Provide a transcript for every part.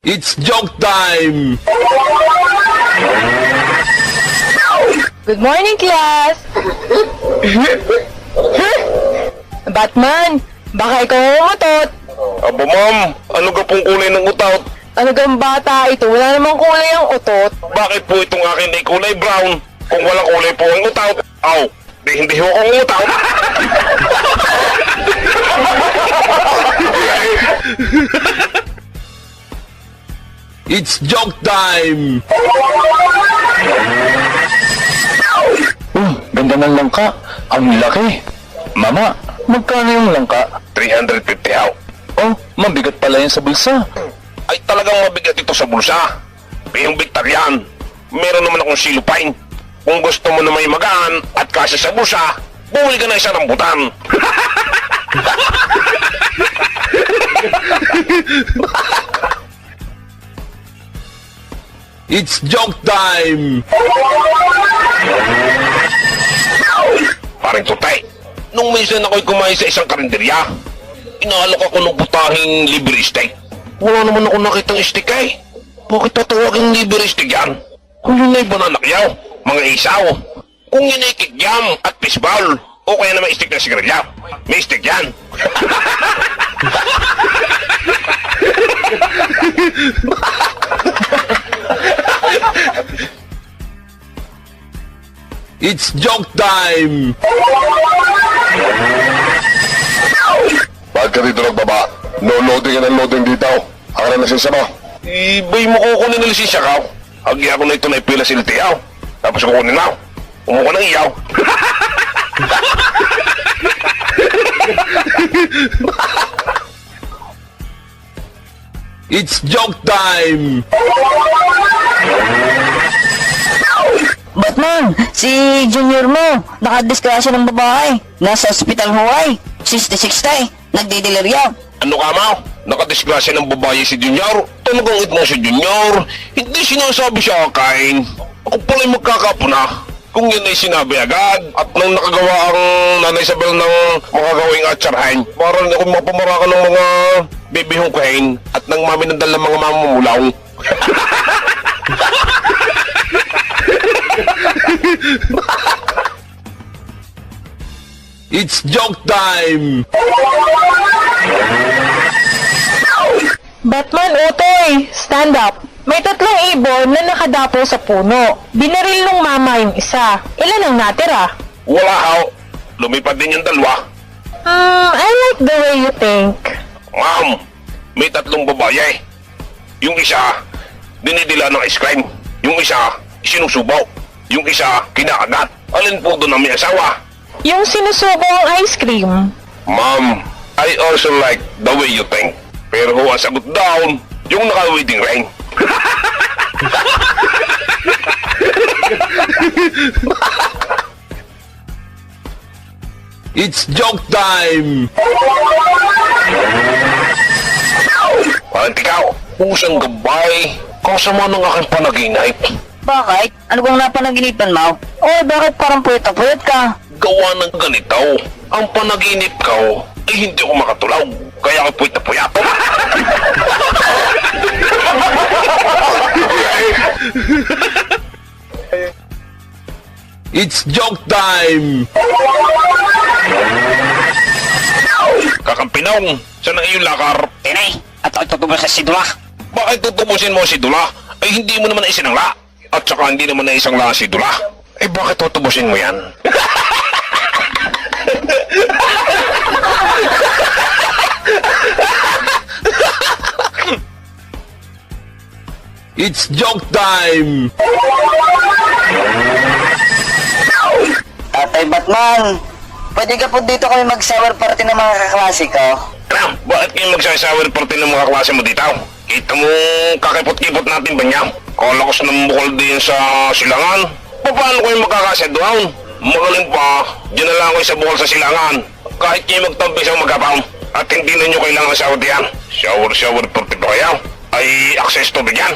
It's joke time! Good morning, class! Batman, baka ikaw ang umutot. Aba ma'am, ano ka pong kulay ng utot? Ano gang bata ito? Wala namang kulay ang utot. Bakit po itong akin ay kulay brown? Kung walang kulay po ang utot, hindi ho akong utot. It's joke time! Ganda ng langka. Ang laki. Mama, magkano yung langka? 350 haw. Oh, mabigat pala yan sa bulsa. Ay talagang mabigat ito sa bulsa. Yung Victorian, meron naman akong silupine. Kung gusto mo na may magaan at kasya sa bulsa, bumili ka na isang rambutan. It's joke time! Paring tutay, nung minsan ako'y kumain sa isang karinderya, inaalok ako ng butahing libre steak. Wala naman ako nakitang steak eh. Bakit tatawagin libre steak yan? Kung yun ay bananakyaw, mga isaw. Kung yun ay kikyam at fishball, o kaya naman steak na sigarilya. May steak yan. It's joke time! Bakit ka dito nagbaba? No loading and unloading dito. Ang na lisensya mo. Ibay mo kukunin ng lisensya ka. Hagi ako na ito na ipila sa LTO. Tapos kukunin mo. Umuha ng iyaw. It's joke time! Batman, si Junior mo, nakadisgrasya ng babae. Nasa ospital Hawaii. 66 tay, nagdidelirya. Ano ka mo? Nakadisgrasya ng babae si Junior? Talagang it mo si Junior? Hindi sinasabi siya kain. Ako pala'y magkakapuna. Kung yun ay sinabi agad at nang nakagawa ang Nanay Isabel ng mga gawing atsarhain, para hindi ako mapamarakan ng mga bibihong kain at ng mami ng dalang mga mamumulaw. It's joke time! Batman, utoy! Stand up! May tatlong ibon na nakadapo sa puno. Binaril nung mama yung isa. Ilan ang natira? Wala haw. Lumipad din yung dalawa. I like the way you think. Ma'am, may tatlong babae. Yung isa, dinidila ng ice cream. Yung isa, sinusubaw. Yung isa, kinakagat. Alin po doon ang may asawa? Yung sinusubo ang ice cream. Ma'am, I also like the way you think. Pero ho, ang sagot down, yung naka-wedding ring. It's joke time! Parang ikaw, pusang gabay. Kasama ng aking panaginip. Bakit? Ano bang napanaginipan mo? Oy, bakit parang puyat ka? Gawa ng ganito. Ang panaginip ko ay hindi ako makatulog. Kaya ako puyat na puyat. It's joke time! Kakampinong, saan ang iyong lakar? Tinay, at ako tutubos sa sidula. Bakit tutubusin mo si Dula? Ay hindi mo naman isinangla. At saka hindi naman na isang la si Dula. Eh bakit tutubusin mo yan? It's joke time! Tatay Batman, pwede ka po dito kami mag-shower party ng mga kaklase ko? Ano? Bakit kayo magsasawer party ng mga klase mo dito? Kita mo kakipot-kipot natin ba niya? Kalakos ng bukol din sa silangan. Paano kayo magkakasya doon? Magaling pa, dyan na lang kayo sa bukol sa silangan. Kahit kayo magtampi sa magkapaw. At hindi na nyo kailangan sa diyan. Shower party pa kayo? Ay access to bigyan.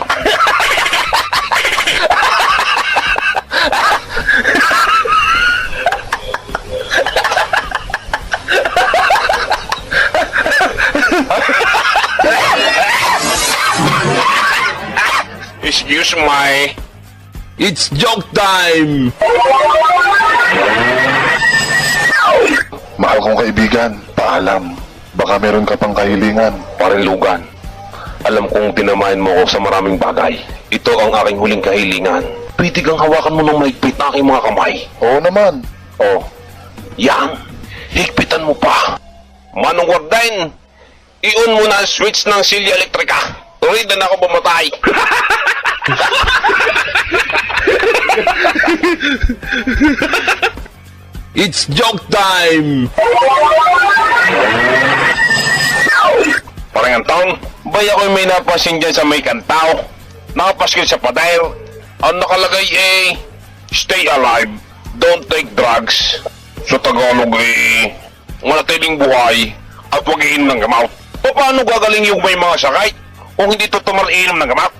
Excuse my... It's joke time! Mahal kong kaibigan, paalam. Baka meron ka pang kahilingan. Parinlugan. Alam kong tinamahin mo ako sa maraming bagay. Ito ang aking huling kahilingan. Pwede kang hawakan mo ng mahigpit na aking mga kamay. Oo naman. Oh, yan. Higpitan mo pa. Manong Warden, i-on mo na ang switch ng silya elektrika. Ready na ako bumatay. It's joke time! Parang Anton, bay ako'y may napasin dyan sa may kantaw. Nakapaskil sa pader. Ang nakalagay stay alive, don't take drugs. Sa Tagalog manatiling buhay at huwag iinom ng gamot. Paano gagaling yung may mga sakay kung hindi tutumal iinom ng gamot?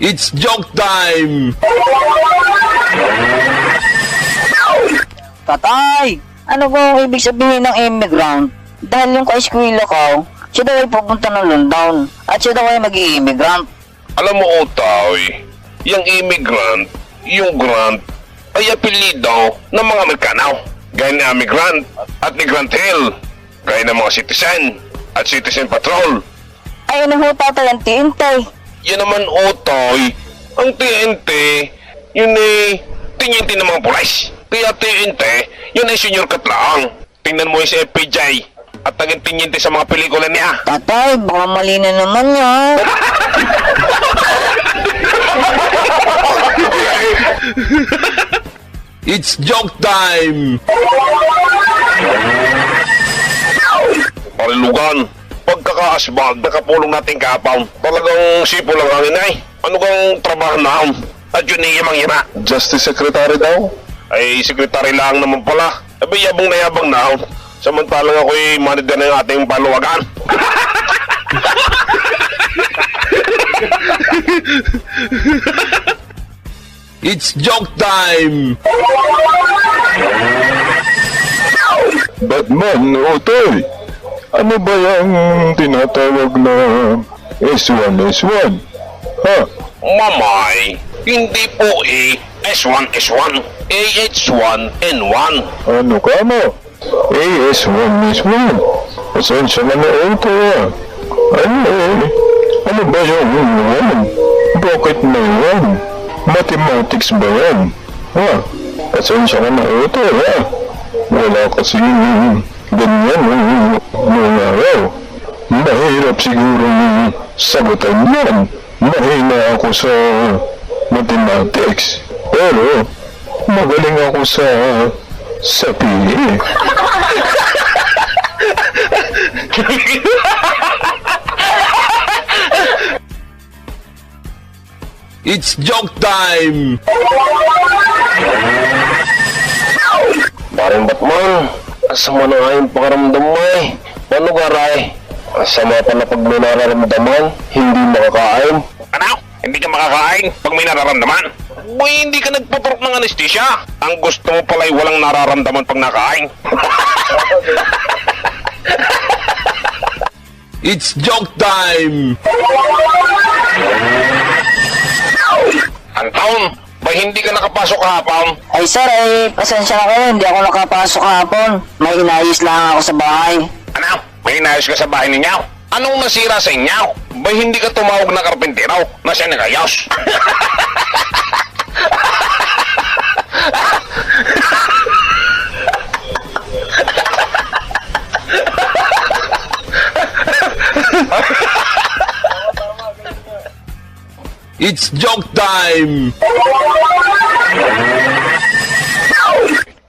It's joke time! Tatay! Ano ba ang ibig sabihin ng immigrant? Dahil yung ka-eskwela ko, siya daw ay pupunta ng London at siya daw ay mag-i-immigrant. Alam mo, Otoy, yung immigrant, yung grant, ay apelido ng mga Amerikano. Gaya ni Amigrant at ni Grant Hill. Gaya ng mga Citizen at Citizen Patrol. Ay, ano ho tatay ang tiintay? Yan naman, Otoy, ang TNT, yun TNT ng mga pulis. Kaya TNT, yun ay senior cut lang. Tingnan mo yung si FPJ at naging TNT sa mga pelikula niya. Tatay, baka mali na naman yan. It's joke time! Parilugan, pagkakaasbag, nakapulong natin kapaw. Talagang sipo lang ang inay. Ano kang trabaho na? At yun ay yamang-yama. Justice Secretary daw? Ay, sekretary lang naman pala. Abay, yabang na yabang na. Samantalang ako'y manager ng ating paluwagan. It's joke time! Batman, Otoy. Ano ba yung tinatawag na S1? Ha? Mamay, hindi po S1, AH1N1. Ano ka mo? AS1 mismo. Pasensya na na ito ah. Ano ba yung yan? Bakit na yan? Mathematics ba yan? Ha? Pasensya na na ito ah. Wala kasi ganyan noong araw. Mahirap siguro sagutan yan. Mahina ako sa mathematics. Pero magaling ako sa PE. It's joke time! Parang Batman, asama na nga yung pakaramdam mo eh. Paano ka, Ray? Asama pa na pag may nararamdaman, hindi makakain. Ano? Hindi ka makakain pag may nararamdaman? Uy, hindi ka nagputurok ng anesthesia. Ang gusto mo pala ay walang nararamdaman pag nakain. It's joke time! Anton, ba hindi ka nakapasok kahapon? Ay sir, pasensya na kayo, hindi ako nakapasok kahapon. May inayos lang ako sa bahay. Ano? May inayos ka sa bahay ninyo? Anong nasira sa inyo? Ba hindi ka tumawag na karpentero na siya nagayos? It's joke time!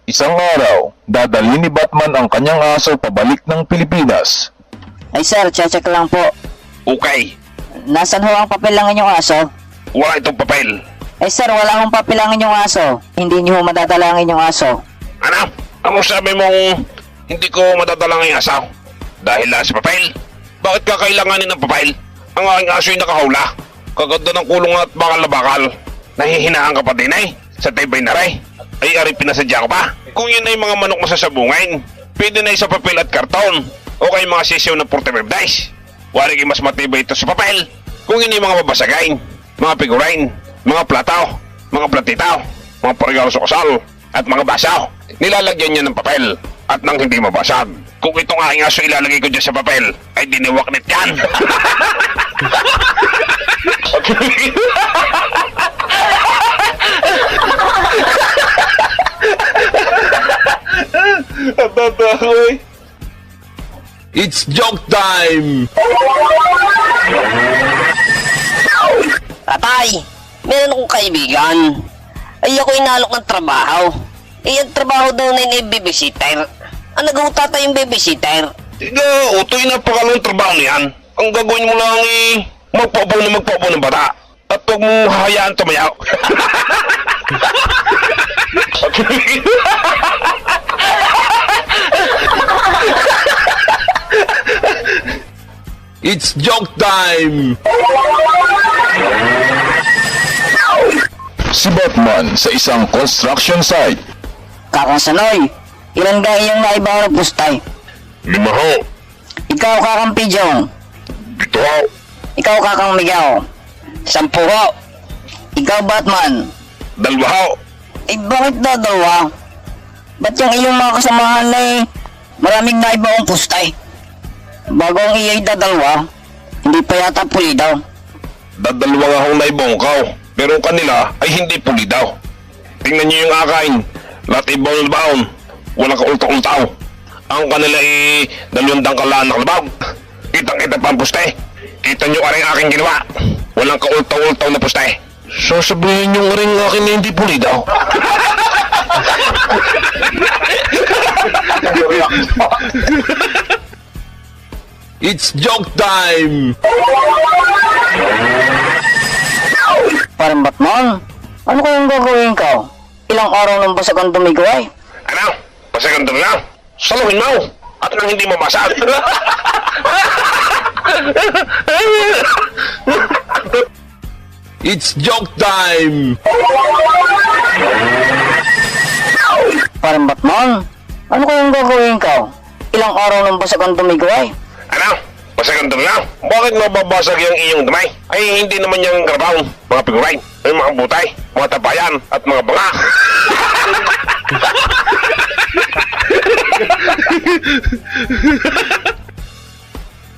Isang araw, dadalhin ni Batman ang kanyang aso pabalik ng Pilipinas. Ay sir, check lang po. Okay, Nasaan ho ang papel ng inyong aso? wala itong papel. Ay sir, wala akong papel ang inyong aso. Hindi niyo ho madadala ang inyong aso. Ano? Ano sabi mong hindi ko madadala ng asaw? Dahil lang sa papel? Bakit kakailanganin ng papel? Ang aking aso ay nakahula. Kaganda ng kulong at bakal na bakal. Nahihinaan ka pa din ay, sa tibay na ray. Ay ari pinasadya ko pa. Kung yun ay mga manok masasabungin, pwede na sa papel at karton. O kay mga sisiw ng 45 dice. Wari kayo mas matibay ito sa papel. Kung yun ay mga mabasagain, mga figurine, mga plataw, mga platitaw, mga parigalo sa kasal, at mga basaw. Nilalagyan niya ng papel at nang hindi mabasag. Kung itong aking aso ilalagay ko dyan sa papel, ay diniwaknit yan. It's joke time! Tatay, meron akong kaibigan. Ay ako inalok ng trabaho. Eh, ang trabaho daw na yun ay babysitter. Ang nag-uutata yung babysitter. Tiga, utoy na pakalong trabaho niyan. Ang gagawin mo lang eh, magpaubaw ng bata. At huwag mong hahayaan tumayaw. It's joke time! Si Batman sa isang construction site. Kakang Sanoy, ilan ka iyong naibaw ng pustay? 5 ho. Ikaw Kakang Pidyong. 7 ho. Ikaw Kakang Migaw. 10 ho. Ikaw Batman. 2 ho. Eh bakit dalawa? Ba't yung iyong mga kasamahan ay maraming naibaw ang pustay? Bago ang iyay dadalwa, hindi pa yata puli daw. Dadalwa nga hong naibongkaw. Pero ang kanila ay hindi puli daw. Tingnan niyo yung akain. Lahat ibaw ng baon. Walang kaultaw-ultaw. Ang kanila ay 2 dangkalaan na kalabag. Kitang-kita pa ang puste. Kita niyo aring aking ginawa. Walang kaultaw-ultaw na puste. Sasabihin yung aring akin na hindi puli daw. It's joke time! Parang Batman, ano kayang gagawin ka? Ilang araw nang basag ang dumigay? Ano? Pasagan doon lang. Saluhin mo. At nang hindi mamasag. It's joke time! Parang Batman, ano kayang gagawin ka? Ilang araw nang basag ang dumigay? Ano? Pasagan doon lang. Bakit mababasag yung iyong damay? Ay hindi naman yung karabaw. Mga figurine, ay mga butay, mga tabayan, at mga banga.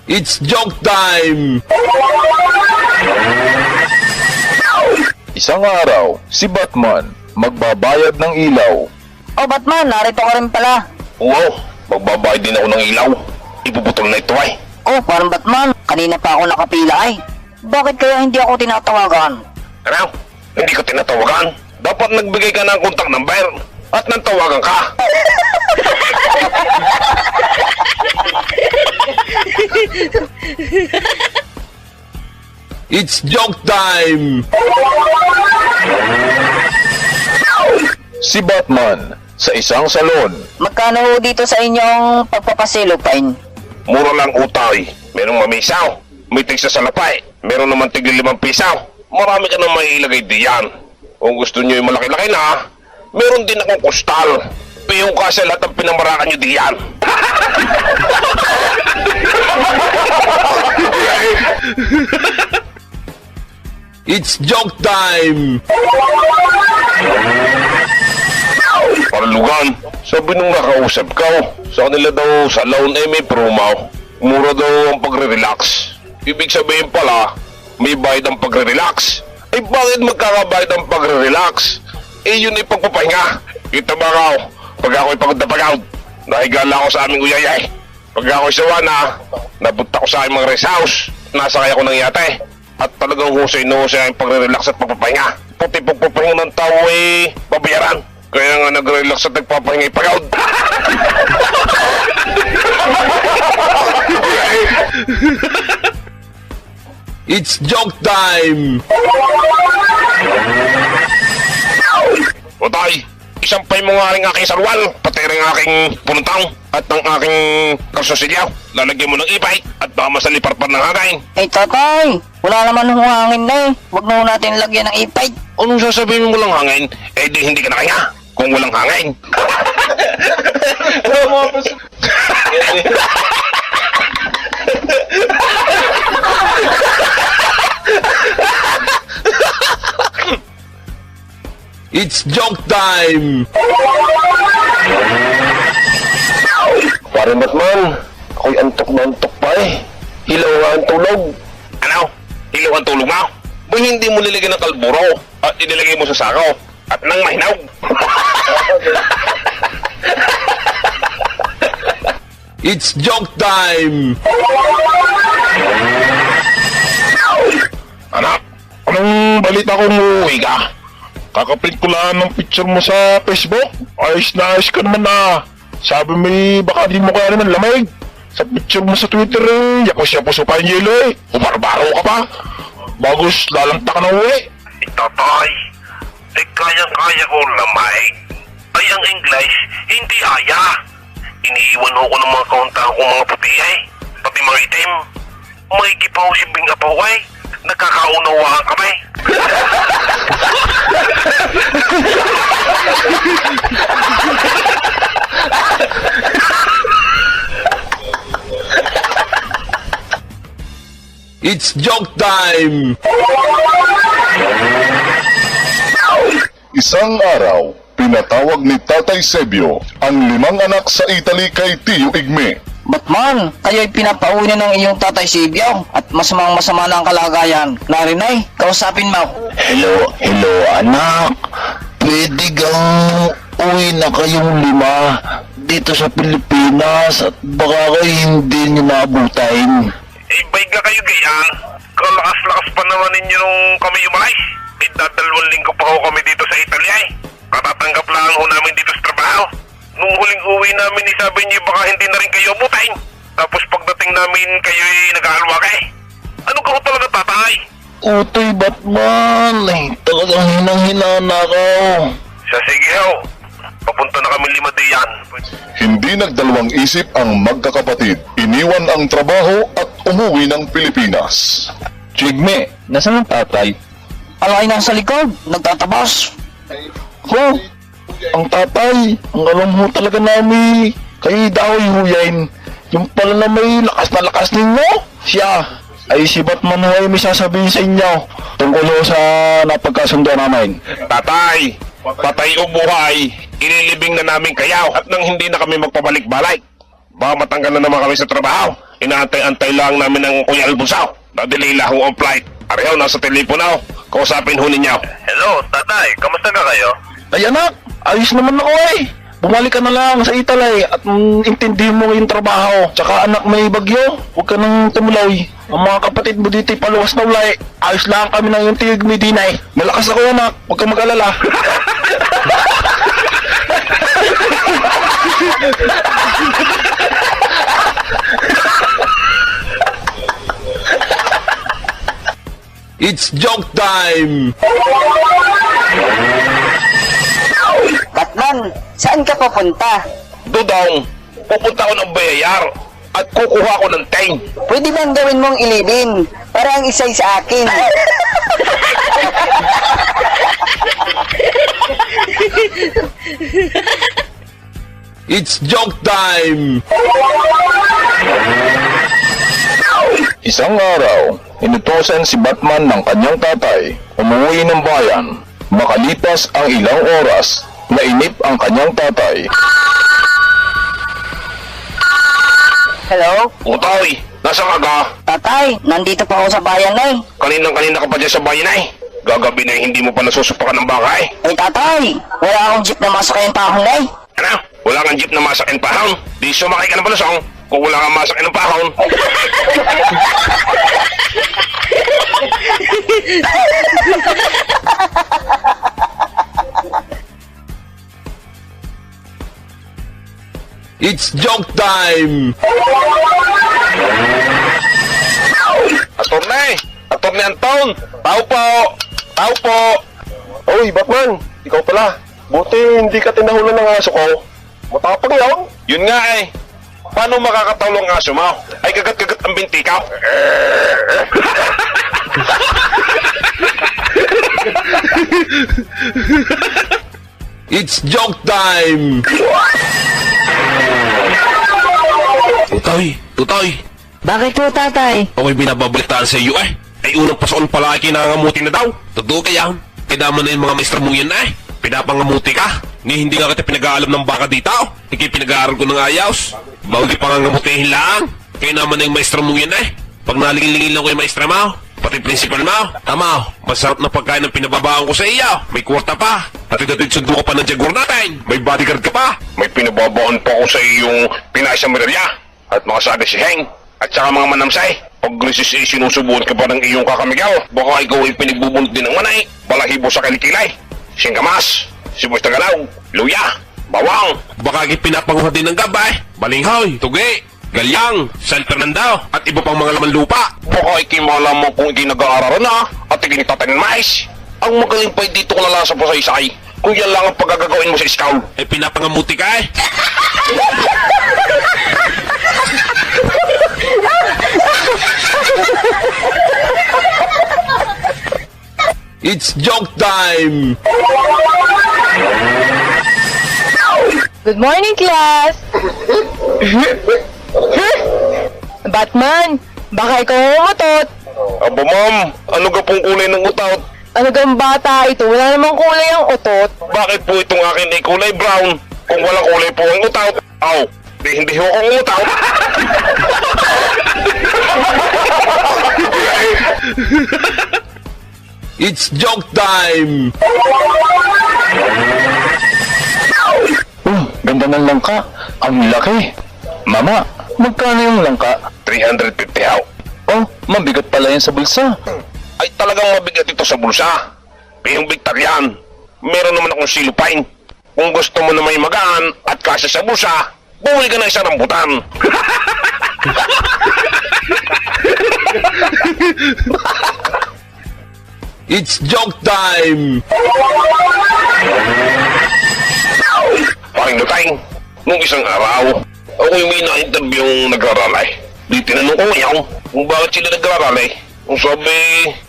It's joke time! Isang araw, si Batman magbabayad ng ilaw. Oh Batman, narito ka rin pala. Wow, magbabayad din ako ng ilaw. Ipuputol na ito ay. Oh, parang Batman, kanina pa ako nakapila ay. Bakit kaya hindi ako tinatawagan? Ano? Hindi ko tinatawagan. Dapat nagbigay ka ng contact number at nang tawagan ka. It's joke time! Si Batman sa isang salon. Magkano ho dito sa inyong pagpapasilupin? Mura lang utay. Merong mamisaw. May tigsa sa lapay. Meron naman tigli 5 pisaw. Marami ka nang mailagay diyan. Kung gusto nyo yung malaki-laki na, meron din akong kustal. Piyong ka sa lahat ng pinamarakan nyo diyan. It's joke time! Paralugan, sabi nung nakausap ka, sa kanila daw sa loan ay may promo. Mura daw ang pagre-relax. Ibig sabihin pala, may bayad ang pagre-relax. Ay bakit magkakabayad ang pagre-relax? Eh yun ay pagpapahinga. Kita ba ka, pag ako'y pagod na pagod, nahigala ako sa aming uyayay. Pag ako'y sawa na, napunta ko sa aking mga rest house, nasakay ako ng yate. At talagang husay na husay ang pagre-relax at pagpapahinga. Puti pagpapahinga ng tao ay babayaran. Kaya nga nag-relax at nagpapahinga ay pagod. It's joke time! Patay, Isampay mo nga rin aking sarwal, pati rin aking puntang at ang aking kalsosilyaw. Lalagyan mo ng ipay at baka masaliparpar ng hangin. Eh tatay, wala naman hong hangin na eh. Huwag na ho natin lagyan ng ipay. Anong sasabihin mo walang hangin? Eh di hindi ka na kaya kung walang hangin. It's joke time! Pare Batman, ako'y antok na antok pa eh. Hilaw nga ang tulog. Ano? Hilaw ang tulog mo? Ba hindi mo nilagyan ng kalburo at inilagay mo sa sako at nang mahinog? It's joke time! Anak, anong balita kung uuwi ka? Kakapit ko lang ng picture mo sa Facebook. Ayos na ayos ka naman na. Sabi mo baka di mo kaya naman lamig. Sa picture mo sa Twitter eh, yapos-yapos pa yung yelo eh. Umarbaro ka pa. Bagos lalanta ka na uwi. Tatay, kayang-kaya ko lamay. Ay, ang English, hindi aya. Iniiwan ko ng mga kaunta kong mga puti ay, pati mga itim. May gipaw si Bing Apaw ay, nagkakaunawaan kami. It's joke time! Isang araw, pinatawag ni Tatay Sebio ang 5 anak sa Italy kay Tio Igme. Batman, kayo'y pinapauna ng iyong tatay Sibyaw at masamang-masama na ang kalagayan. Narinay, kausapin mo. Hello anak. Pwede gang uwi na kayong 5 dito sa Pilipinas at baka kayo hindi nyo naabutain. Ibay ka kayo gayaan. Kalakas-lakas pa naman ninyo nung kami umalis. Dadalawang linggo pa ho kami dito sa Italy ay. Katatanggap lang ho namin dito sa trabaho. Nung huling uwi namin, sabi niyo baka hindi na rin kayo abutain. Tapos pagdating namin, kayo'y nag-aalwa ka eh. Ano ka ho talaga, tatay? Utoy Batman, talagang hinang-hina na ako. Sige ho. Papunta na kami 5 diyan. Hindi nagdalawang isip ang magkakapatid. Iniwan ang trabaho at umuwi ng Pilipinas. Chigme, nasaan ang tatay? Alay nasa likod, nagtatabas. Ho, ang tatay, ang alam mo talaga namin, kayo daw huyain. Yung pala na may lakas ninyo. Siya, ay si Batman ho ay may sasabihin sa inyo tungkol ho sa napagkasundo namin. Tatay, patay o buhay, ililibing na namin kayaw at nang hindi na kami magpabalik-balik. Baka matanggal na naman kami sa trabaho. Inaantay-antay lang namin ng Kuya Albusaw. Nadilila ho ang flight. Ariho, nasa telepono. Kausapin ho ninyo. Hello, tatay. Kamusta ka kayo? Ay anak, ayos naman ako eh. Bumalik ka na lang sa Italy at intindihin mo yung trabaho. Tsaka anak, may bagyo, huwag ka nang tumulaw. Ang mga kapatid mo dito paluwas na ulay. Ayos lang kami ng yung tiyog may dinay. Malakas ako anak, huwag kang mag-alala. It's joke time! Batman, saan ka papunta? Dudong, pupunta ko ng bayayar at kukuha ko ng ting. Pwede bang gawin mong ilibin para ang isa'y sa akin? It's joke time! Isang araw, inutusan si Batman ng kanyang tatay umuwi ng bayan. Makalipas ang ilang oras, nainip ang kanyang tatay. Hello? Utoy, nasa ka ga? Tatay, nandito pa ako sa bayan eh. Kaninang-kanina ka pa dyan sa bayan ay. Gagabi na hindi mo pa nasusupakan ng baka eh. Eh tatay, wala akong jeep na masakay ang pahon eh. Ano? Wala kang jeep na masakin pahon? Di sumakay ka ng balusong kung wala kang masakin ng pahon. It's joke time! Attorney Anton! Tao po! Oy, Batman! Ikaw pala. Buti hindi ka tinahulan ng aso ko. Matapang yun. Yun nga eh. Paano makakatawlo ang aso mo? Ay kagat-kagat ang binti ka. It's joke time! Tutoy. Bakit po, tatay? Ako'y binababalitaan sa iyo eh. Ay unang pasoon pala ay kinangamuti na daw. Totoo kaya? Kailangan na yung mga maestra mong yan eh. Pinapangamuti ka. Ni hindi nga kita pinag-aalam ng baka dito. Hindi pinag-aaral ko ng ayos. Bago di pangangamutihin lang. Kaya naman na yung maestra mong yan eh. Pag nalingin-lingin lang ko yung maestra mo, pati principal mo, tama, masarap na pagkain ang pinababaan ko sa iyo. May kwarta pa. At idatid sundo ka pa ng jaguar natin. May bodyguard ka pa. May pinababaan pa ako sa iyong Pinay sa Miralya. At mga sabi si Heng. At saka mga manamsay. Pag sinusubuan ka pa ng iyong kakamigaw, baka ikaw ay pinagbubunot din ng manay. Balahibo sa kalikilay. Singkamas, sibuyas na galaw, luya, bawang. Baka pinapanguha din ng gabay. Balinghoy, tugi, galyang, San Fernando, at iba pang mga laman lupa. Baka ikimala mo kung ikay nag-aararan na at ikinitatanin mais. Ang magaling pa dito ko nalasa pa sa isay. Kung yan lang ang pagkagagawin mo sa iskaw. Eh pinapangamuti ka eh. It's joke time! Good morning, class! Batman, baka ikaw ang umutot. Aba ma'am, ano ka pong kulay ng utot? Ano gang bata ito? Wala namang kulay ang utot. Bakit po itong akin ay kulay brown? Kung walang kulay po ang utot. Aw, hindi ho akong utot. It's joke time! Ganda ng langka. Ang laki. Mama, magkano yung langka? 350 haw. Oh, mabigat pala yan sa bulsa. Ay talagang mabigat ito sa bulsa. Piyong Victorian, meron naman akong silupine. Kung gusto mo na may magaan at kasya sa bulsa, bumili ka na isang rambutan. It's joke time! Paring Lutay, nung isang araw, ako'y may na-interview yung nagraralay. Di tinanong ko ngayon kung bakit sila nagraralay. Kung sabi,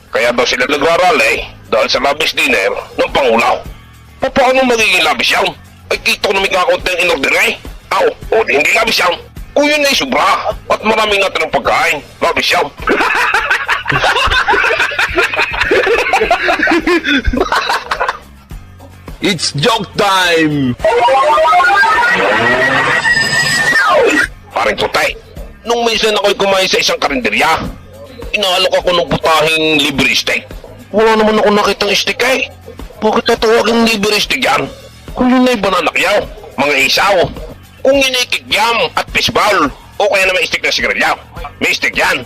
kaya daw sila nagraralay dahil sa labis dinner ng Pangulo. Paano magiging labis yan? Ay kita ko na may kakaunti ng in-order nga eh. Aw, o di hindi labis yan. Kung yun ay sobra at maraming natin ng pagkain, labis yan. It's joke time! Paring Tutay, nung minsan ako'y kumain sa isang karinderya, inaalok ako ng putahing libre steak. Wala naman ako nakitang steak eh. Bakit tatawagin libre steak yan? Kung yun ay bananakyaw, mga isaw, kung yun ay kikyam at fishball, o kaya naman steak na sigarilyaw, may steak yan.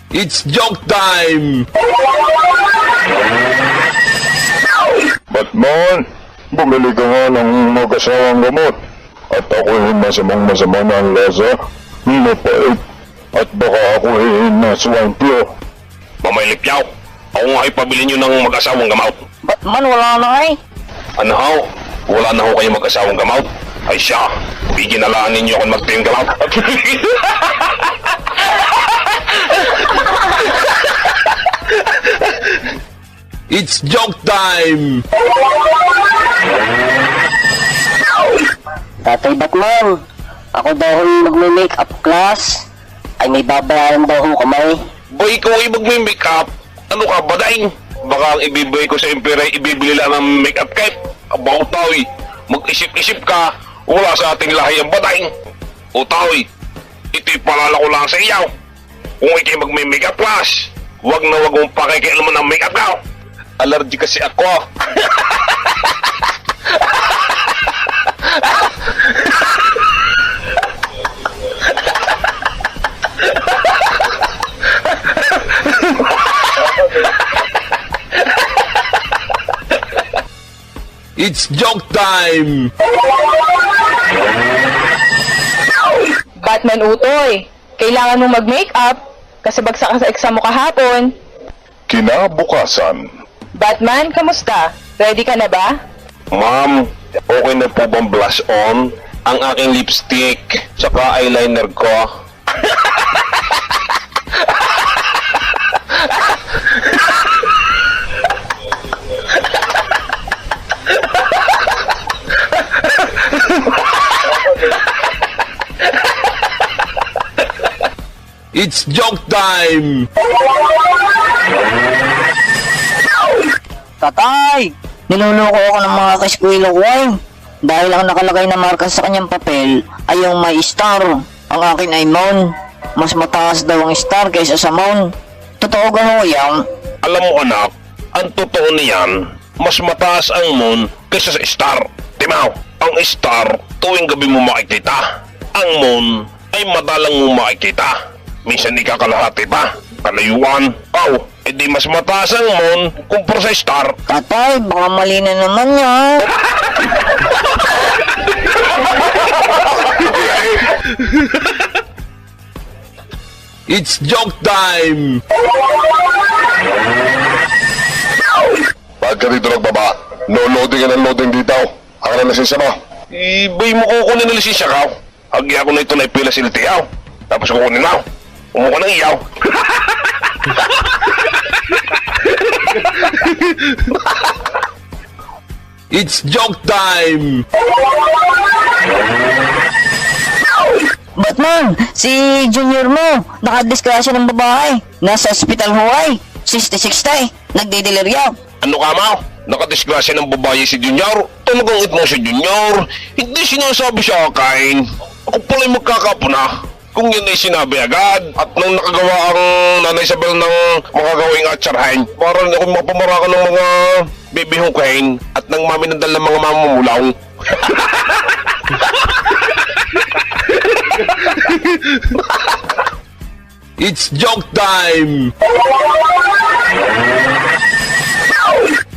It's joke time! Batman, bumili ka nga ng mag-asawang gamot. At ako'y masama na ang lasa. Mapait. At baka ako'y na-swine flu. Mamay Lipyaw, ako nga ay pabili nyo ng mag-asawang gamot. Batman, wala na eh. Ano ho? Wala na ho kayo mag-asawang gamot? Ay siya, bigyan na lang ninyo akong magtayong gamot. It's joke time! Tatay Batman, ako daw yung magme-makeup class. Ay may babayaran daw ho kamay. Boy, ikaw ay magme-make up. Ano ka ba, daing? Baka ang ibibigay ko sa Emperor ay ibibili lang ng make-up kit. Aba, Utaw, mag-isip-isip ka. Wala sa ating lahi ang badaing. Utaw, ito'y palala ko lang sa iyaw. Kung ikay magme-make-up class, wag na wag mong pakikialaman ng make-up ka. Allergy kasi ako. It's joke time! Batman Utoy, Kailangan mong mag-makeup kasi bagsak ka sa exam mo kahapon. Kinabukasan, Batman, kamusta? Ready ka na ba? Ma'am, okay na po bang blush on? Ang aking lipstick, saka eyeliner ko. It's joke time! Tatay! Niloloko ako ng mga kaskwilo ko eh. Dahil ang nakalagay na marka sa kanyang papel ay yung may star. Ang akin ay moon. Mas mataas daw ang star kaysa sa moon. Totoo ga ho yan? Alam mo anak, ang totoo niyan, mas mataas ang moon kaysa sa star. Timaw, ang star tuwing gabi mo makikita. Ang moon ay madalang mo makikita. Minsan ikakalahati pa, kalayuan. Edi mas mataas ang moon kumpara sa star. Tatay, baka mali na naman yan. It's joke time! bakit ka dito nagbaba? No loading ka ng loading dito. Ang na lisensya mo. Ibay mo kukunin na lisensya ka. Hagi ako na ito na ipila sila tiyaw. Tapos kukunin na. Umuha ng iyaw. It's joke time! Batman, si junior mo, nakadiskrasya ng babae. Nasa ospital huway. 60-60, nagdideliryo. Ano ka mo? Nakadisgrasya ng babae si Junior. Talagang itmo si Junior. Hindi sinasabi sa akin. Ako pala'y magkakapuna. Kung yun ay sinabi agad. At nang nakagawa ang Nanay Isabel ng mga gawing atsarhain, para rin ako mapamarakan ng mga bibihukain at ng maminandal ng mga mamumulaw. It's joke time!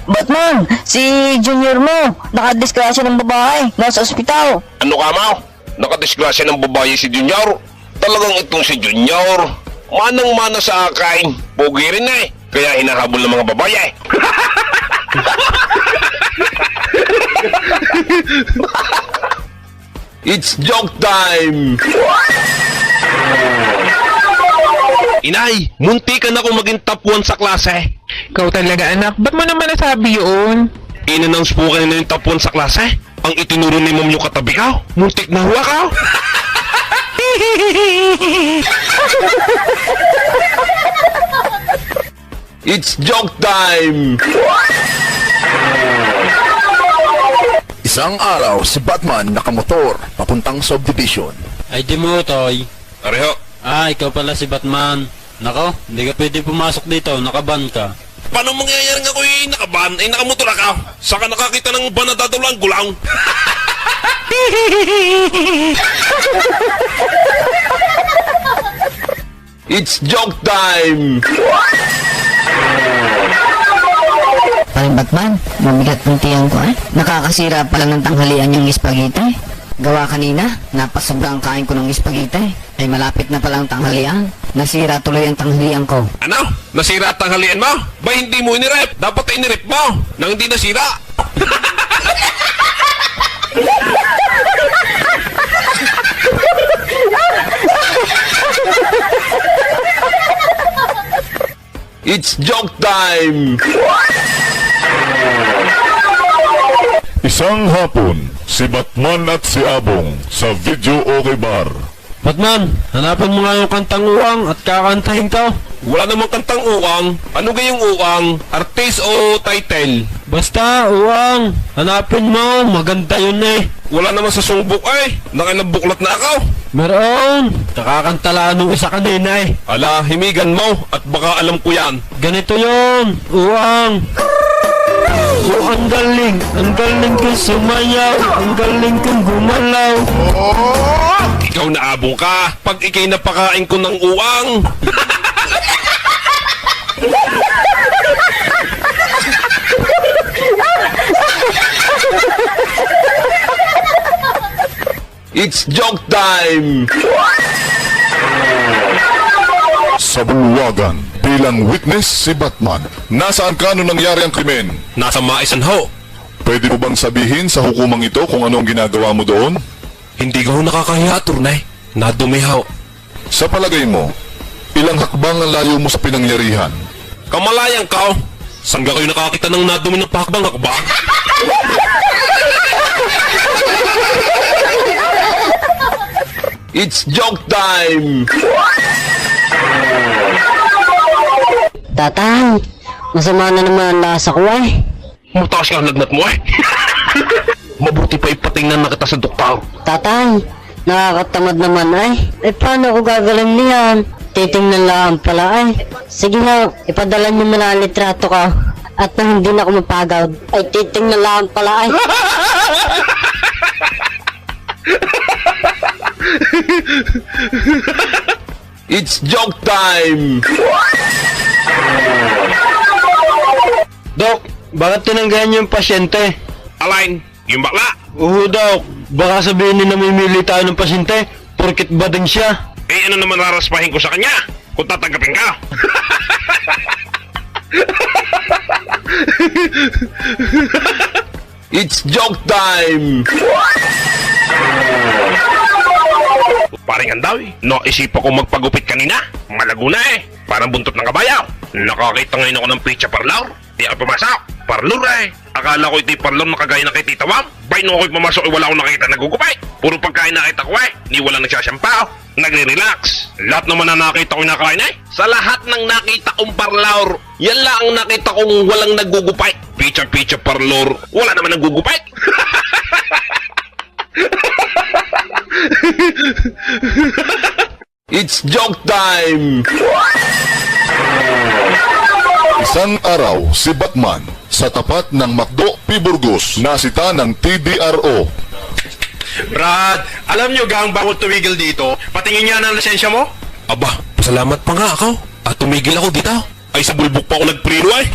Batman, si junior mo, nakadiskrasya ng babae. Nasa ospital. Ano ka mo? Nakadisgrasya ng babae si Junior. Talagang itong si Junior. Manang-mana sa akin. Pogi rin eh. Kaya hinahabol ng mga babae. It's joke time! Inay, munti ka na kung maging top 1 sa klase. Ikaw talaga anak, ba't mo naman nasabi yun? In-announce po kanina yung top 1 sa klase. Ang itinuro ni mom yung katabi ka. Muntik na huwa ka. It's joke time! Isang araw, si Batman nakamotor papuntang subdivision. Ay di mo, Toy. Pareho. Ikaw pala si Batman. Nako, hindi ka pwede pumasok dito, nakaban ka. Paano mangyayari nga ako nakaban? Nakamotor ka. Saka nakakita ng ban na dadalang gulaw. It's joke time! Parang Batman, mabigat ng tiyan ko eh. Nakakasira pala ng tanghalian yung spaghetti. Gawa kanina, napasobra ang kain ko ng spaghetti. Ay malapit na pala ang tanghalian. Nasira tuloy ang tanghalian ko. Ano? Nasira at tanghalian mo? Ba hindi mo inirep? Dapat inirep mo nang hindi nasira. It's joke time! Isang hapon, si Batman at si Abong sa Video Okay Bar. Batman, hanapan mo nga yung kantang uwang at kakantahin to. Wala namang kantang uwang. Ano gayong uwang? Artist o title? Basta, uwang. Hanapin mo, maganda yun eh. Wala naman sa songbok ay. Nakinabuklat na ako. Meron. Nakakantala nung isa kanina eh. Ala, himigan mo at baka alam ko yan. Ganito yun, uwang. Ang galing kong sumayaw, ang galing kong gumalaw. Ikaw na abong ka. Pag ikay napakain ko ng uwang. It's joke time! Sa bulwagan, bilang witness si Batman. Nasaan ka nung nangyari ang krimen? Nasa maisan ho. Pwede mo bang sabihin sa hukumang ito kung anong ginagawa mo doon? Hindi ka ho nakakahiya, Turnay. Nadumi ho. Sa palagay mo, ilang hakbang ang layo mo sa pinangyarihan? Kamalayang ka, oh. Saan ka kayo nakakita ng nadumi ng pakbang hakbang? It's joke time! Tatay, masama na naman ang lasa ko eh. Mataas ka ang lagnat mo eh. Mabuti pa ipatingnan na kita sa doktor. Tatay, nakakatamad naman ay. Eh paano ako gagaling niyan? Titingnan lang pala ay. Sige na, ipadala niyo mo na ang litrato ka. At nang hindi na ako mapagod, ay titingnan lang pala ay. It's joke time! Dok, bakit tinanggahan yung pasyente? Alain, yung bakla. Oo, Dok. Baka sabihin ni namimili tayo ng pasyente, porkit bading siya. Eh ano naman raraspahin ko sa kanya? Kung tatanggapin ka. It's joke time! Paring Andaw, naisip ako magpagupit kanina. Malago na eh. Parang buntot ng kabayaw. Nakakita ngayon ako ng pizza parlor. Di ako pumasok. Parlor eh. Akala ko iti parlor na kagaya ng kay Tita Wam. Bay nung ako'y pumasok ay wala akong nakita nagugupay. Puro pagkain nakita ko eh. Ni wala nagsasampaw. Nagre-relax. Lahat naman na nakita ko nakain eh. Sa lahat ng nakita kong parlor, yan lang ang nakita kong walang nagugupay. Pizza parlor. Wala naman nagugupay. It's joke time! Isang araw, si Batman sa tapat ng McDo P. Burgos, nasita ng TDRO. Brad, alam nyo gang bago tumigil dito, patingin niya ng lisensya mo? Aba, pasalamat pa nga ako. At tumigil ako dito. Ay sa bulbok pa ako nagpreno ay.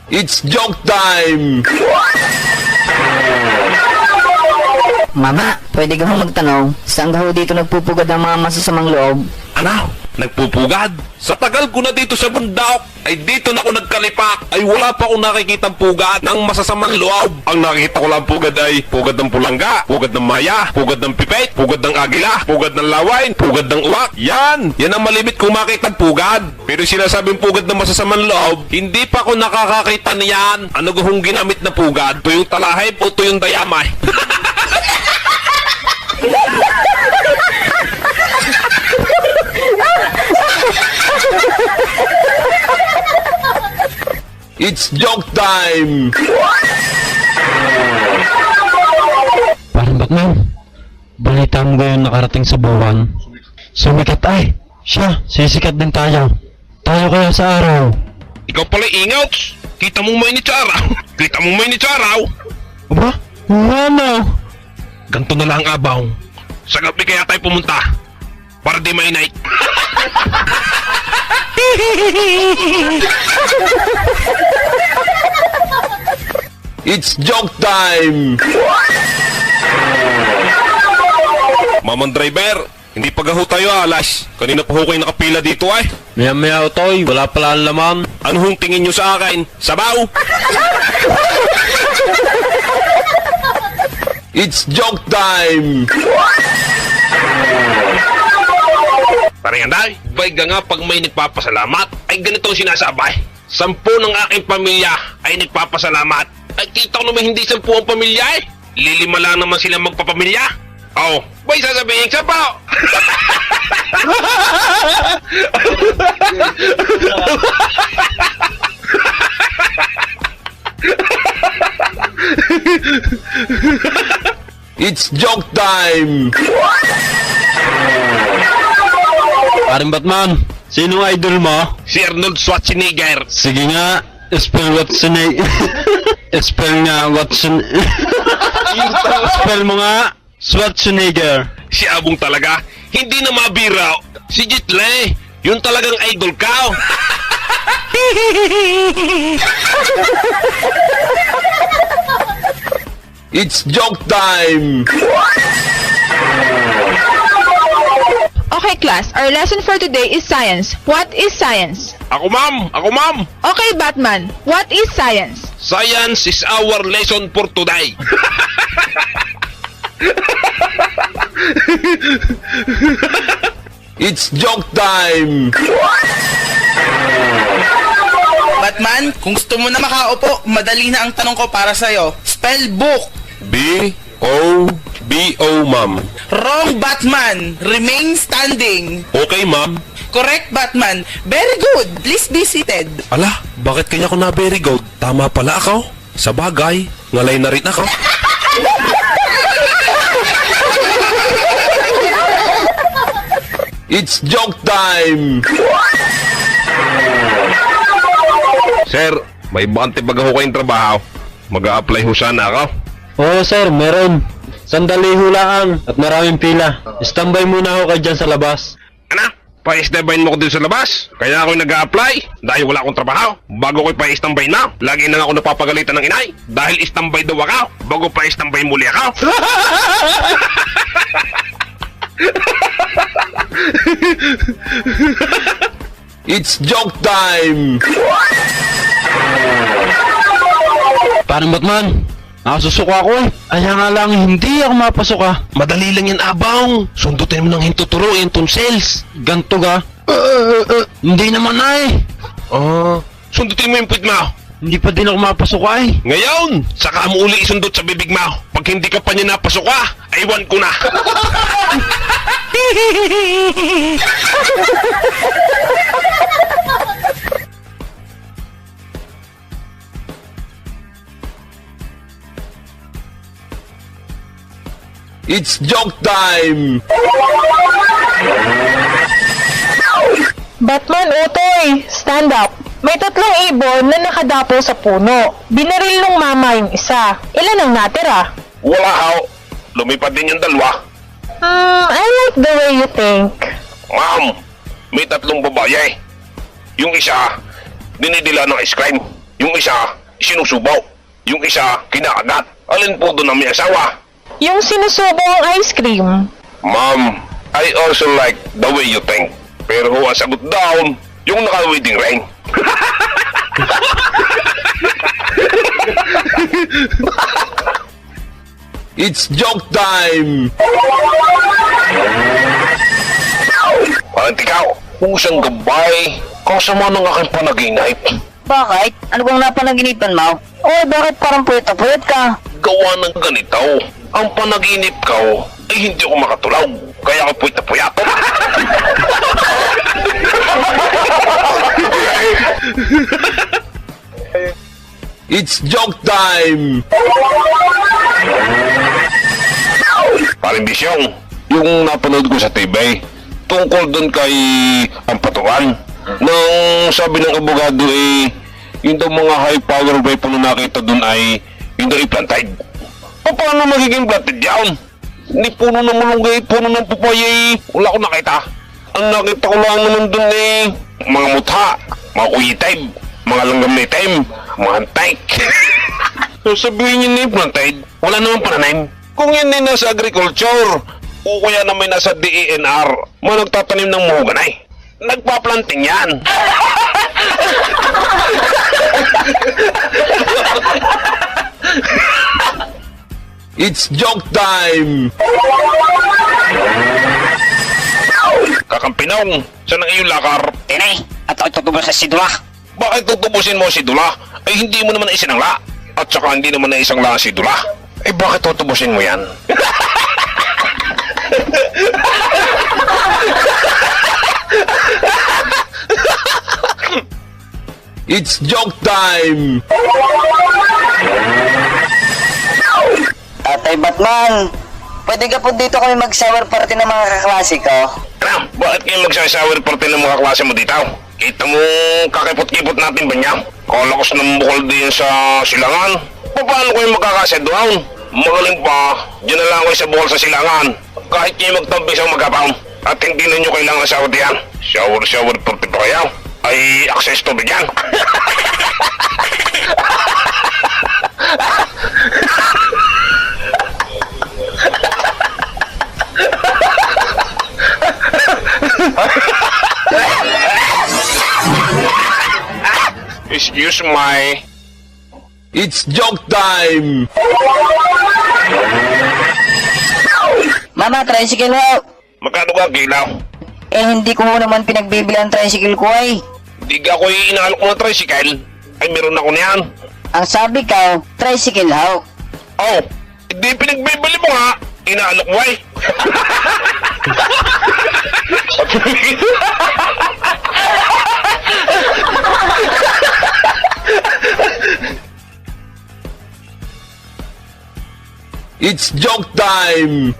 It's joke time! Mama, pwede ka ho magtanong, saan ka ho dito nagpupugad ang mga masasamang loob? Ano? Nagpupugad? Sa tagal ko na dito sa bundok, ay dito na ako nagkalipak, ay wala pa akong nakikitang pugad ng masasamang loob. Ang nakikita ko lang pugad ay pugad ng pulangga, pugad ng maya, pugad ng pipet, pugad ng agila, pugad ng lawain, pugad ng uwak. Yan ang malimit kong makitang pugad. Pero sinasabing pugad ng masasamang loob, hindi pa ako nakakakita niyan. Ano gahong ginamit na pugad? Tuyong talahib o tuyong dayamay? It's joke time! Parang Batman, balita mo ngayon nakarating sa buwan. Sumikat ay, siya, sisikat din tayo. Tayo kaya sa araw. Ikaw pala ingouts. Kita mo mainit sa araw. Kita mo mainit sa araw. Aba, ano? Ganto na lang ang abaw. Sa gabi kaya tayo pumunta. Para di mainay. It's joke time! Mamang driver, hindi pa gaho tayo alas. Kanina pa ho kayo nakapila dito ay. Maya toy, wala pala ang laman. Ano hong tingin nyo sa akin? Sabaw! It's joke time! Paring Anday, bayga nga pag may nagpapasalamat, ay ganito ang sinasabay. 10 ng aking pamilya ay nagpapasalamat. Ay kita ko naman hindi 10 ang pamilya eh. 5 lang naman sila magpapamilya. Oh, bay sasabihin sa pa. It's joke time! Parang Batman, sinong idol mo? Si Arnold Schwarzenegger. Sige nga, spell spell nga spell mo nga, Schwarzenegger. Si Abong talaga, hindi na mabira. Si Jitle, yun talagang idol ka. It's joke time! Okay class, our lesson for today is science. What is science? Ako ma'am! Ako ma'am! Okay Batman, what is science? Science is our lesson for today. It's joke time! Batman, kung gusto mo na makaupo, madali na ang tanong ko para sa'yo. Spell book. B-O-B-O, ma'am. Wrong, Batman. Remain standing. Okay, ma'am. Correct, Batman. Very good. Please be seated. Ala, bakit kanya ko na very good? Tama pala ako. Sa bagay, ngalay na rin ako. It's joke time! Sir, may bante baga ho kayong trabaho. Mag-a-apply ho sana ako. Oo sir, meron. Sandali hulaan at maraming pila. Standby muna ako kayo dyan sa labas. Ano? Pa-standbyin mo ko din sa labas? Kaya ako nag-a-apply dahil wala akong trabaho. Bago ko pa-standby na, lagi na ako napapagalitan ng inay. Dahil standby daw ako, bago pa-standby muli ako. It's joke time! Parang Batman, nakasusuko ako eh. Kaya nga lang hindi ako mapasok ah. Madali lang yan, abang. Sundutin mo ng hintuturo yung tonsils. Ganto ga? Hindi naman ay. Sundutin mo yung puwit mo. Hindi pa din ako mapasok ay. Ngayon, saka mo uli isundot sa bibig mo. Pag hindi ka pa niya napasok aywan ko na. It's joke time! Batman, Utoy, stand up. May 3 ibon na nakadapo sa puno. Binaril nung mama yung isa. Ilan ang natira? Wala ho. Lumipad din yung dalawa. I like the way you think. Ma'am, may 3 babae. Yung isa, dinidila ng ice cream. Yung isa, sinusubaw. Yung isa, kinakagat. Alin po doon ang may asawa? Yung sinusubo ang ice cream. Ma'am, I also like the way you think. Pero ho, ang sagot down, yung naka-wedding ring. It's joke time! Parang ikaw, pusang gabay, kasama ng aking panaginip. Bakit? Ano bang napanaginipan mo? Oy, bakit parang puyat ka? Gawa ng ganito, ang panaginip ko ay hindi ako makatulog. Kaya ako puyat na puyat. It's joke time! Parang bisyong, yung napanood ko sa TV, tungkol doon kay Ampatuan. Nang sabi ng abogado yung daw mga high power weapon na nakita doon ay yung daw i-planted. Paano magiging planted yan? Ni puno ng malunggay, puno ng papaya, wala ko nakita. Ang nakita ko lang naman doon mga mutha, mga kuyitab, mga langgam na itim, mga hantik. So sabihin niyo na planted, wala naman pananim. Kung yan ay nasa agriculture, o kaya naman nasa DENR, mga nagtatanim ng muhuganay, nagpa-planting yan. It's joke time! Kakampinong, saan ang iyong lakar? Tinay, at ako tutubos sa sidula. Bakit tutubusin mo si Dula? Ay hindi mo naman isinangla. At saka hindi naman na isang la si Dula. Eh bakit tutubusin mo yan? It's joke time! Tatay Batman, pwede ka po dito kami mag-shower party ng mga kaklase ko? Ano? Bakit kayo magsasawer party ng mga klase mo dito? Kita mo kakipot-kipot natin ba niya? Kalakos ng bukol din sa silangan. Paano kayo magkakasedown? Magaling pa, dyan na lang kayo sa bukol sa silangan. Kahit kayo magtampi sa magapaw. At hindi na nyo kailangan shower diyan. Shower party pa kayo? Ay access to bigyan. use my... It's joke time! Mama, tricycle ho. Magkano ka kilaw? Eh, hindi ko naman pinagbibili ang tricycle ko ay. Di ka ako inaalok ng tricycle. Ay, meron ako niyan. Ang sabi ka, tricycle ho. Oh, hindi pinagbibili mo nga. Inaalok mo ay. It's joke time!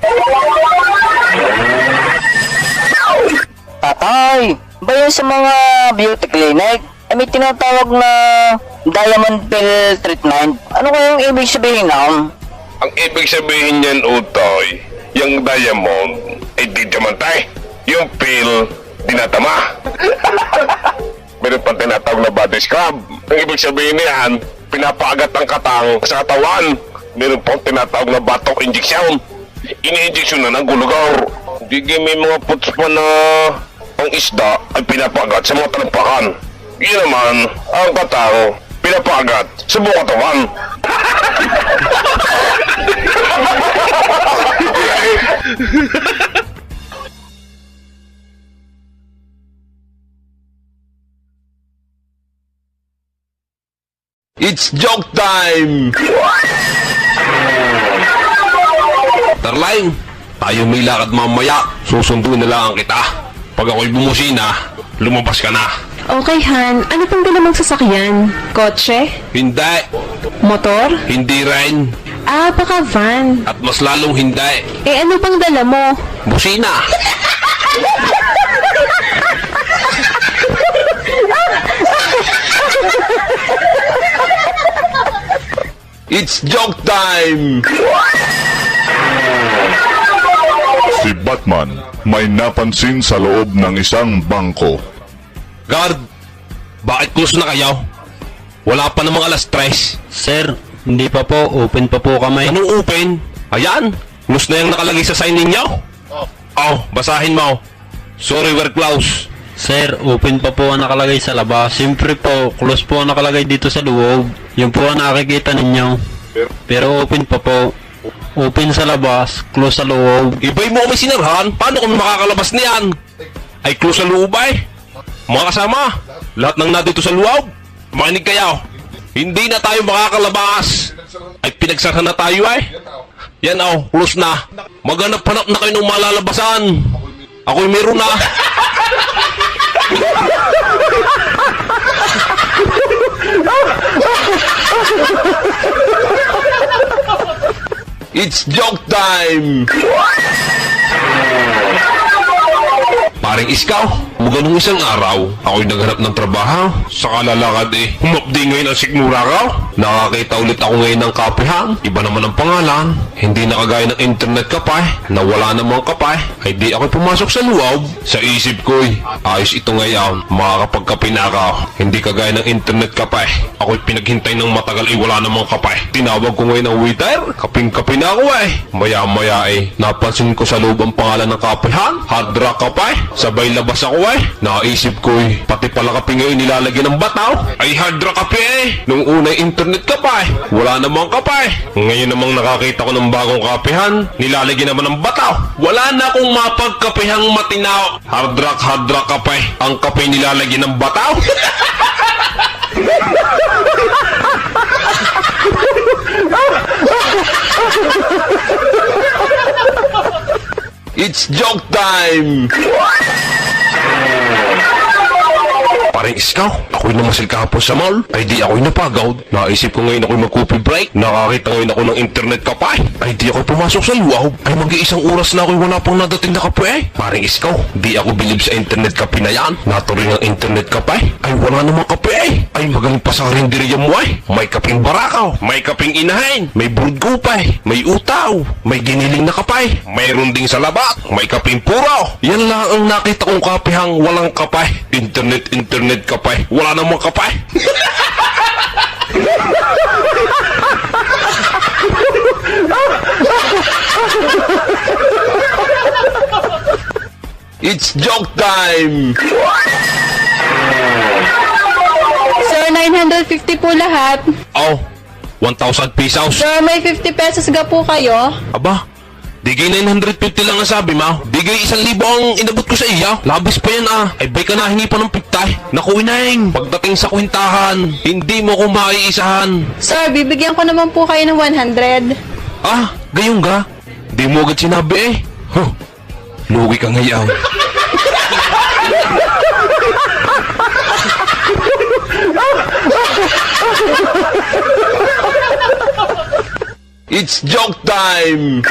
Tatay, ba yun sa mga beauty clinic? May tinatawag na diamond pill treatment. Ano kayang ibig sabihin nun? Ang ibig sabihin niyan, Utoy, yung diamond ay di diamantay. Yung pill, dinatama. Meron pang tinatawag na body scrub. Ang ibig sabihin niyan, pinapaagat ang katang sa katawan. Meron pang tinatawag na batok injection. Ini-injection na ng gulugaw. Hindi may mga puts pa na ang isda ay pinapaagat sa mga talampakan. Yun naman, ang katang pinapaagat sa buong katawan. It's joke time! Tarlaing, tayo may lakad mamaya. Susunduin na lang kita. Pag ako'y bumusina, lumabas ka na. Okay, Han. Ano pang dala mong sasakyan? Kotse? Hindi. Motor? Hindi rin. Ah, baka van. At mas lalong hindi. Eh, ano pang dala mo? Busina. It's joke time! Si Batman may napansin sa loob ng isang bangko. Guard, bakit close na kayo? Wala pa namang alas 3. Sir, hindi pa po. Open pa po kami. Anong open? Ayan, close na yung nakalagay sa sign ninyo. Oh, basahin mo. Sorry, we're closed. Sir, open pa po ang nakalagay sa labas. Siyempre po, close po ang nakalagay dito sa loob. Yung po ang nakikita ninyo. Pero open pa po. Open sa labas, close sa loob. Ibay mo kami sinarhan? Paano kami makakalabas niyan? Ay close sa loob ay? Mga kasama, lahat ng nandito sa loob, makinig kayo. Hindi na tayo makakalabas. Ay pinagsarhan na tayo ay. Yan close na. Maghanap-hanap na kayo ng malalabasan. Ako'y meron na. It's joke time! Paring Iskaw, ganung isang araw, ako'y naghanap ng trabaho. Sa kalalakad humapdi ngayon ang sikmura ko. Nakakita ulit ako ngayon ng kapehan. Iba naman ang pangalan. Hindi na kagaya ng internet kape, na wala namang kape. Ay di ako'y pumasok sa loob. Sa isip ko'y, ayos ito ngayon, makakapagkape na ako. Hindi kagaya ng internet kape. Ako'y pinaghintay ng matagal wala namang kape. Tinawag ko ngayon ang waiter, kaping-kape na ako Maya-maya napansin ko sa loob ang pangalan ng kapehan, Hard Rock Kape. Sabay labas ako naisip ko pati pala kape ngayon nilalagyan ng bataw. Ay Hard Rock Kape nung unay internet kape, wala namang kape. Ngayon namang nakakita ko ng bagong kapehan, nilalagyan naman ng bataw. Wala na akong mapagkapehang matinaw. Hard Rock Kape, ang kape nilalagyan ng bataw. It's joke time! Paring Iskaw, ako'y namasil kahapon sa mall. Ay di ako'y napagod. Naisip ko ngayon ako'y mag-coffee break. Nakakita ngayon ako ng internet kape. Ay di ako'y pumasok sa luwaw. Ay mag-iisang oras na ako'y wala pang nadating na kape. Paring Iskaw, di ako bilib sa internet kape na yan. Naturing ang internet kape. Ay wala namang kape Ay magaling pa sa karinderiya mo May kaping barakaw, may kaping inahin, may brood kupay, may utaw, may giniling na kapay, mayroon ding sa labat, may kaping puro. Yan lang ang nakita kong kapehang walang kapay. Internet kapay, wala namang kapay. It's joke time! Sir, Sir, 950 po lahat. Oh, 1,000 pesos. Sir, may 50 pesos ga po kayo. Aba, digay 950 lang ang sabi mo. Digay 1,000 ang inabot ko sa iya. Labis pa yan Ay bay ka na, hingi pa ng pitay. Naku, ineng, pagdating sa kwintahan, hindi mo ko maiisahan. Sir, bibigyan ko naman po kayo ng 100. Gayong ga? Di mo agad sinabi Huh, lugi ka ngayon. It's joke time!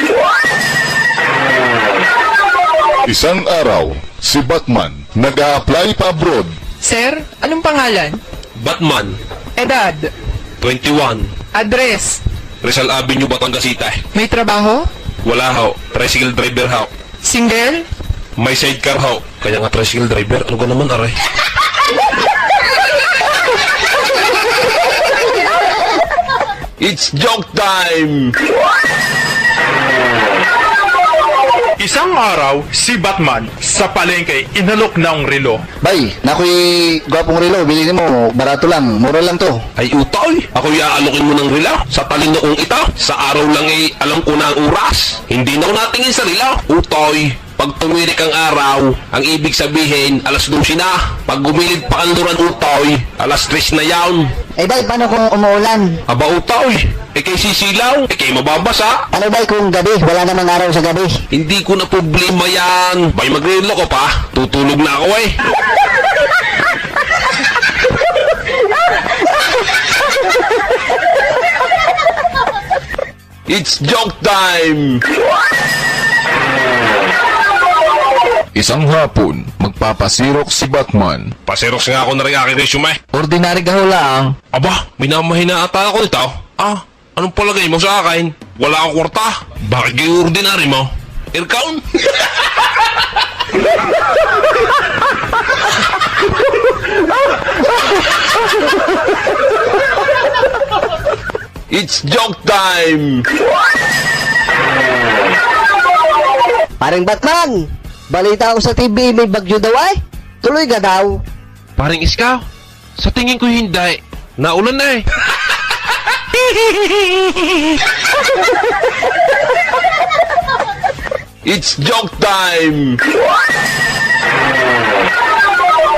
Isang araw, si Batman nag-a-apply pa abroad. Sir, anong pangalan? Batman, Edad? 21, Address? Rizal Avenue, Batangas City. May trabaho? Wala ho, tricycle driver ho. Single? May sidecar ho. Kaya nga tricycle driver, ano ka naman aray? It's joke time! Isang araw, si Batman sa palengke inalok ng relo. Bay, nakoy gwapong relo, bilhin mo, barato lang, mura lang to. Ay utoy, ako iaalokin mo ng rila sa talinoong ita. Sa araw lang alam ko na ang oras. Hindi na ako natingin sa rila. Utoy, pag tumirik ang araw, ang ibig sabihin, alas 12 na. Pag gumilid pa kanluran utoy, alas 3 na yawn. Eh bay, paano kung umuulan? Aba utoy, kay sisilaw, kay mababasa. Ano bay kung gabi? Wala namang araw sa gabi. Hindi ko na problema yan. Bay, magrelo ko pa. Tutulog na ako It's joke time! Isang hapon, magpapasirok si Batman. Pasiroks nga ako na rin aking resume. Ordinary gaho lang. Aba, minamahina ata ako nito. Anong palagay mo sa akin? Wala akong kwarta. Bakit yung ordinary mo? Aircon? It's joke time! Parang Batman! Balita ako sa TV, may bagyo daw ay. Tuloy ka daw. Paring Iskaw, sa tingin ko hindi. Naulan na It's joke time!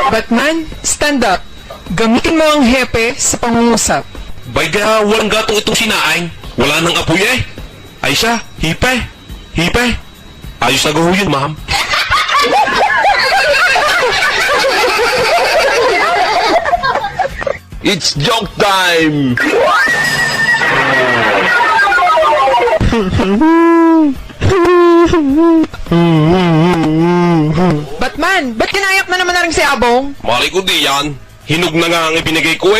Batman, stand up. Gamitin mo ang hepe sa pangungusap. Bay ga, walang gatong itong sinaing. Wala nang apoy Ay siya, hipe. Ayos na gaho yun, ma'am. It's joke time! Batman, ba't kinayak na naman na rin si Abong? Mali ko di yan. Hinog na nga ang ibinigay ko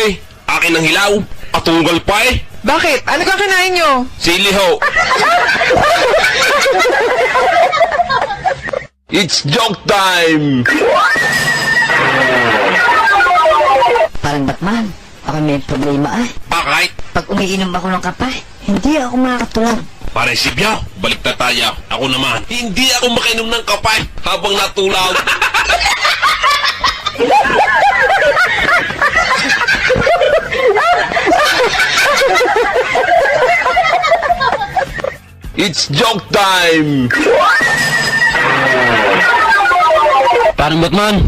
Akin ang hilaw. Atunggal pa Bakit? Ano ka kinain nyo? Sili ho. It's joke time! Parang Batman, ako may problema Bakit? Pag umiinom ako ng kape, hindi ako makakatulog. Pare Sibyaw, balik na tayo. Ako naman, hindi ako makainom ng kapay habang natulaw. It's joke time! Parang Batman,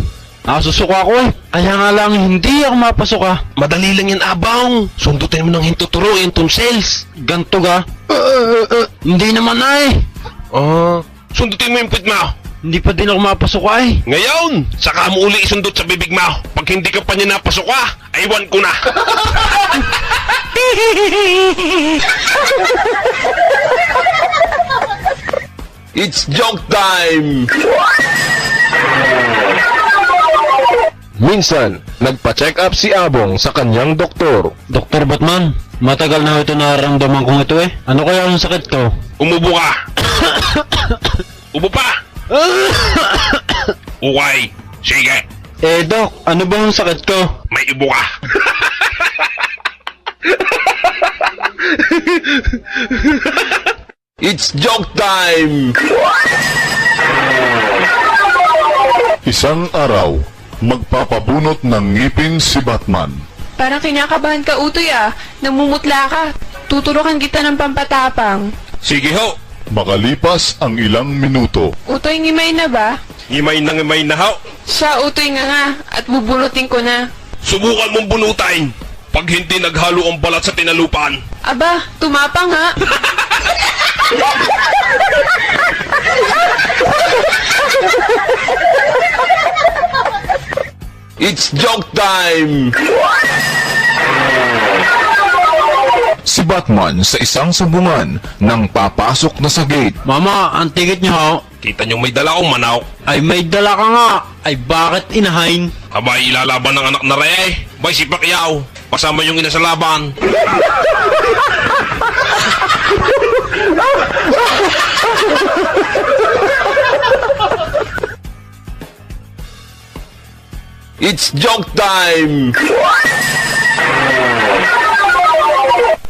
susuko ako Kaya nga lang, hindi ako mapasok Madali lang yan, Abang. Sundutin mo ng hintuturo yung tonsils. Ganto ga? Hindi naman Sundutin mo yung pit mo. Hindi pa din ako mapasok Ngayon, saka mo uli isundot sa bibig mo. Pag hindi ka pa niya napasok aywan ko na. It's joke time! Minsan, nagpa-check up si Abong sa kanyang doktor. Dr. Batman, matagal na ito nararamdaman kong ito Ano kaya ang sakit ko? Umubo ka. Ubo pa. Okay, sige. Doc, ano ba ang sakit ko? May ibo ka. It's joke time! Isang araw, magpapabunot ng ngipin si Batman. Parang kinakabahan ka, Utoy ah. Namumutla ka. Tuturukan kita ng pampatapang. Sige ho. Makalipas ang ilang minuto. Utoy, ngimay na ba? Ngimay na ho. Siya, Utoy nga at bubunutin ko na. Subukan mong bunutain. Pag hindi naghalo ang balat sa tinalupan. Aba, tumapang ha. It's joke time! Si Batman sa isang sambungan nang papasok na sa gate. Mama, ang ticket niyo ho. Kita niyong may dala akong manok. Ay may dala ka nga. Ay bakit inahain? Aba, ilalaban ng anak na Rey. Bay, si Pacquiao. Pasama yung ina sa laban. It's joke time!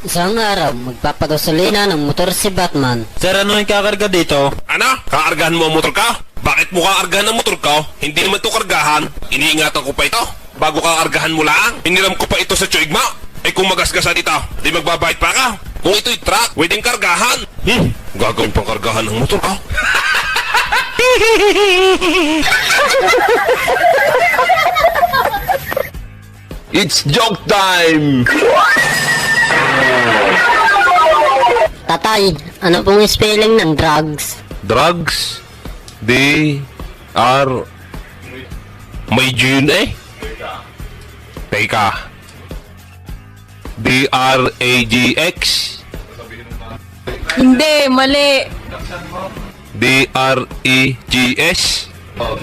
Isang araw, magpapagasolina ng motor si Batman. Sir, ano yung kakarga dito? Ano? Kaargahan mo ang motor ka? Bakit mo kaargahan ang motor ka? Hindi naman ito kargahan. Iniingatan ko pa ito. Bago kaargahan mo lang, iniram ko pa ito sa tsuigma. Eh kung magasgasan ito, di magbabayad pa ka. Kung ito'y truck, pwedeng kargahan. Gagawin pang kargahan ng motor ka. It's joke time! Tatay, ano pong spelling ng drugs? Drugs? D-R... May G yun eh? Teka. D-R-A-G-X? Hindi, mali. D-R-E-G-S?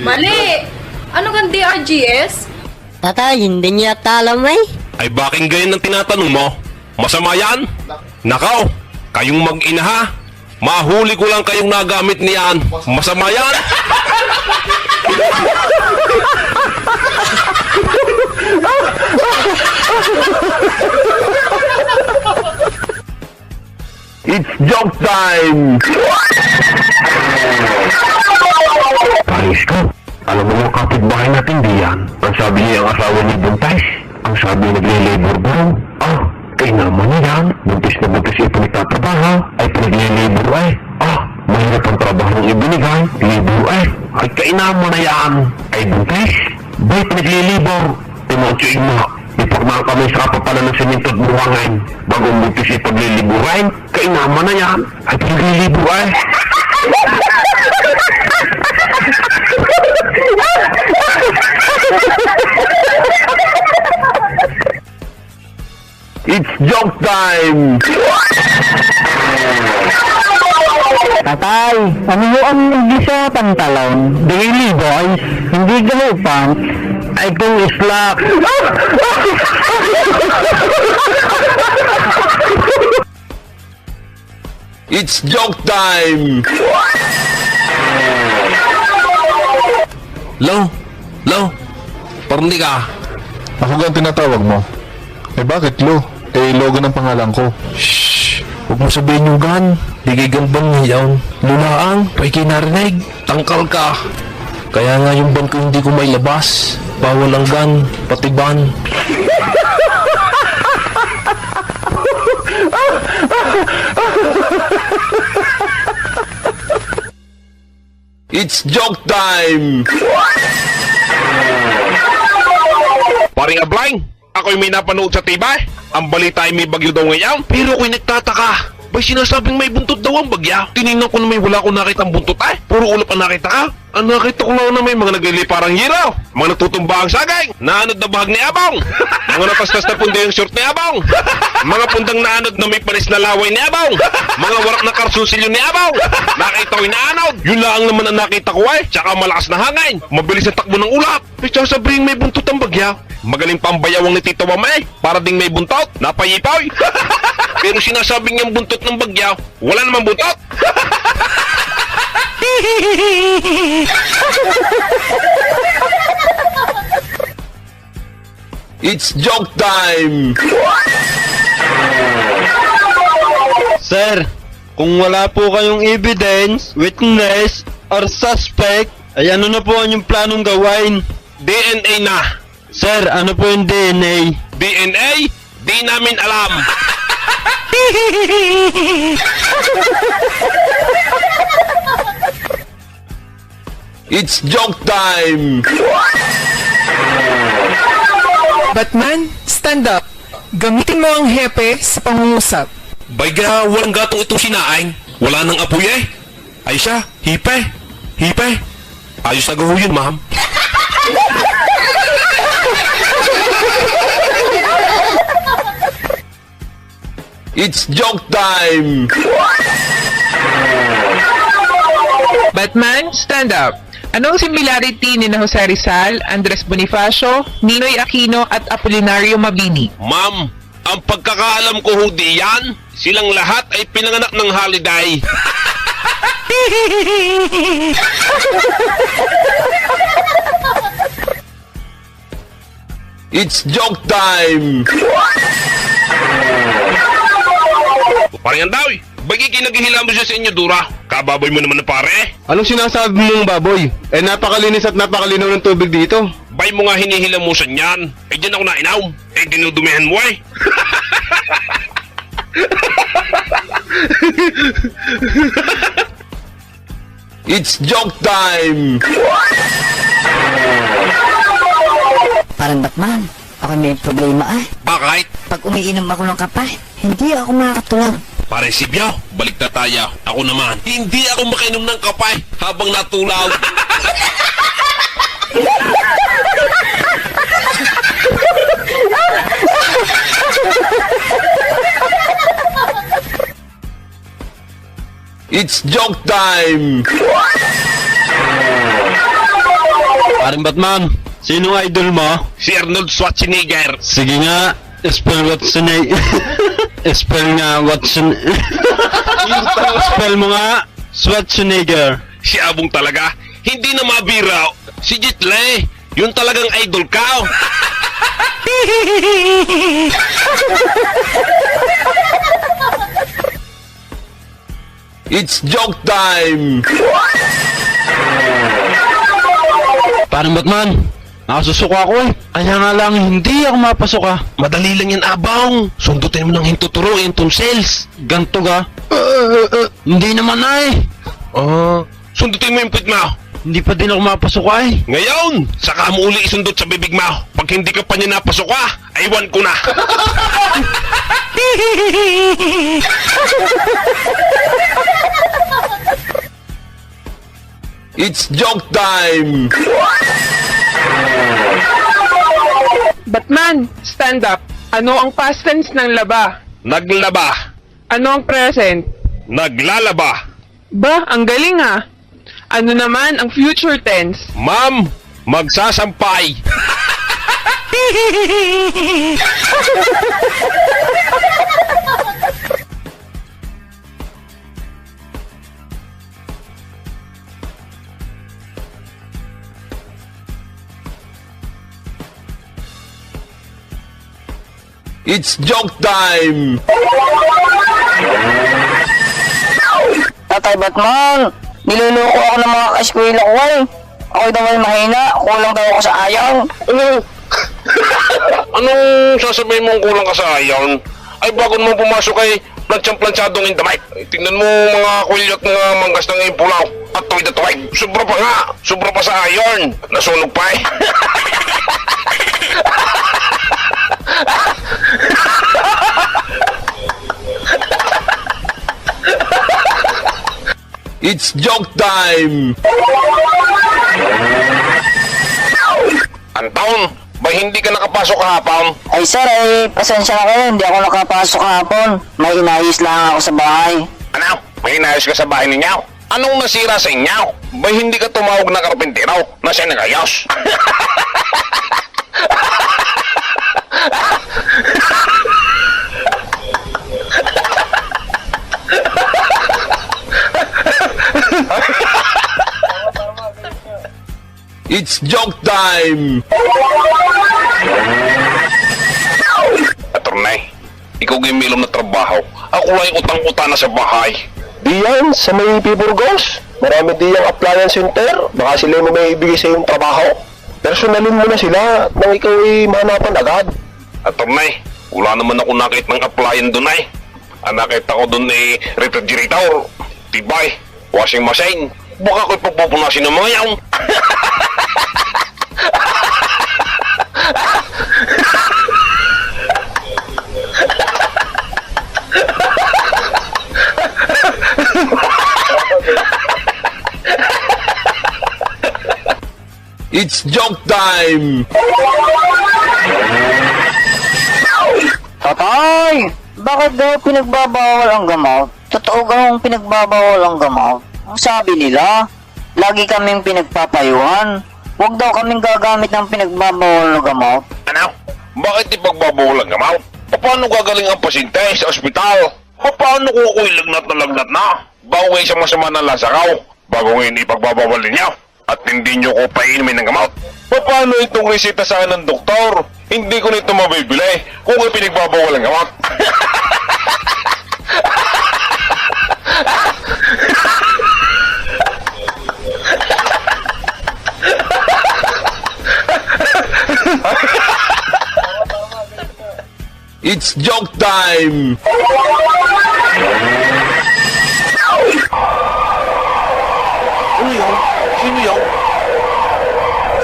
Mali! Ano kang DRGS? Tatay, hindi niya alam eh. Ay baking ganyan ang tinatanong mo? Masama yan? Nakaw, kayong mag-ina ha? Mahuli ko lang kayong nagamit niyan. Masama yan? It's joke time! Paris ko, alam mo yung kapitbahay natin diyan. Ang sabi niya ang asawa ni Buntis. Ang sabi nagle-labor daw. Kaya naman yan. Buntis na buntis ito nagtatrabaho. Ay pinagle-labor ay. Mahirap ang trabaho ng ibinigay. Labor ay. Ay kainaman na yan. Ay Buntis, ba't pinagle-labor? Tinansyoin mo. Ipagmaan kami sa kapapala ng semento at buwangan. Bagong buntis ipagliliburan. Kainaman na yan. Ay pinagle-labor ay. It's joke time! Tatay, ano mo ang hindi sa pantalon? Daily boys, hindi galupan. Ay kung islak. It's joke time! Lo, parang di ka. Ako gan tinatawag mo. Eh bakit Lo? Eh Logan ang pangalan ko. Shhh! Huwag mo sabihin yung gan. Digigan bang niyaw. Lunaang, pa'y kinarinig. Tangkal ka. Kaya nga yung ban ko hindi ko may labas. Bawal ang gan, pati ban. It's joke time! Paring Ablang, ako'y may napanood sa tibay. Ang balita ay may bagyo daw ngayon. Pero ako'y nagtataka. Bay sinasabing may buntot daw ang bagya. Tinignan ko na may wala ko nakita ang buntot ay. Puro ulap ang nakita ka. Ang nakita ko lang na may mga nagliliparang hiraw. Mga natutumba ang sagay. Naanod na bahag ni Abong. Mga natastas na pundi yung short ni Abong. Mga pundang naanod na may panis na laway ni Abong. Mga warak na karsusilyo ni Abong. Nakita ko'y naanod. Yun lang naman ang nakita ko ay. Tsaka malakas na hangin. Mabilis ang takbo ng ulap. Pero sasabihin may buntot ang bagya. Magaling pa ang bayawang ni Tito Wamay. Para ding may buntot. Napayipaw. Pero sinasabing niyang buntot ng bagyaw, wala namang buntot! It's joke time! Sir, kung wala po kayong evidence, witness, or suspect, ay ano na po ang yung planong gawain? DNA na! Sir, ano po yung DNA? DNA? Di namin alam. It's joke time! Batman, stand up. Gamitin mo ang hepe sa pangungusap. Bayga, walang gatong itong sinaing. Wala nang apoy eh. Ay siya, hipe. Hipe. Ayos na gaho yun, ma'am. It's joke time! Batman, stand up. Anong similarity ni na Jose Rizal, Andres Bonifacio, Ninoy Aquino at Apolinario Mabini? Ma'am, ang pagkakaalam ko ho diyan, silang lahat ay pinanganak ng holiday. It's joke time! Parang yan daw eh. Bagay kinagihila mo siya sa inyo, Dura. Kababoy mo naman na pare. Anong sinasabi mong baboy? Eh napakalinis at napakalinaw ng tubig dito. Bay mo nga hinihilamusan yan. Eh dyan ako nainaw. Eh dinudumihan mo eh. It's joke time! Parang Batman, ako may problema Bakit? Pag umiinom ako ng kape, hindi ako makakatulog. Pare Sibyaw, balik na tayo. Ako naman, hindi ako makainom ng kapay habang natulaw. It's joke time! Paring Batman, sino ang idol mo? Si Arnold Schwarzenegger. Sige nga, spell Schwarzenegger. Spell nga Spell mo nga, Schwarzenegger. Si Abong talaga, hindi na mabira. Si Jitle, yun talagang idol ka. It's joke time! Parang Batman, nakasusuka ako eh. Kaya nga lang, hindi ako mapasok Madali lang yan, Abang. Sundutin mo ng hintuturo yung tonsils. Ganto ka? Hindi naman Sundutin mo yung pit mo. Hindi pa din ako mapasok Ngayon, saka mo uli isundot sa bibig mo. Pag hindi ka pa niya napasok aywan ko na. It's joke time! Batman, stand up. Ano ang past tense ng laba? Naglaba. Ano ang present? Naglalaba. Ba, ang galing Ano naman ang future tense? Ma'am, magsasampay. It's joke time! Tatay Batman, niluloko ako ng mga ka-eskwela ko Ako'y daw ay mahina, kulang daw ako sa ayaw. Anong sasabihin mong kulang ka sa ayaw? Ay bago mo pumasok ay plansyang-plansyadong indamay. Tingnan mo mga kulyot mga manggas ng impulaw. At tuwid na tuwid. Sobra pa nga. Sobra pa sa iron. Nasunog pa eh. It's joke time! Anton, ba hindi ka nakapasok kahapon? Ay sir, pasensya na kayo, hindi ako nakapasok kahapon. May inayos lang ako sa bahay. Ano? May inayos ka sa bahay ninyo? Anong nasira sa inyo? Ba hindi ka tumawag na karpintero na siya nagayos? It's joke time! Attorney, ikaw gimilom na trabaho. Ako lang utang-uta na sa bahay. Diyan, sa may Piburgos. Marami diyang appliance center. Baka sila mo may ibigay sa yung trabaho. Personalin mo na sila nang ikaw ay mahanapan agad. Attorney, wala naman ako nakita ng applyan doon ay. Ang nakita ko doon ay refrigerator, tibay, washing machine. Baka ako'y pagpupunasin ng mga yaw. It's joke time! Tatay! Bakit daw pinagbabawal ang gamot? Totoo gawang pinagbabawal ang gamot? Ang sabi nila, lagi kaming pinagpapayuhan. Huwag daw kaming gagamit ng pinagbabawal na gamot. Ano? Bakit ipagbabawal ang gamot? Paano gagaling ang pasyente sa ospital? Paano kung ako'y lagnat na? Bago ngayon sa masama ng lasakaw? Bago ngayon ipagbabawal ninyo? At hindi nyo ko painumin ng gamot? Paano itong resita sa ng doktor? Hindi ko nito mabibili kung ay pinagbabawal ang gamot. It's joke time! Ano yun? Sino yun?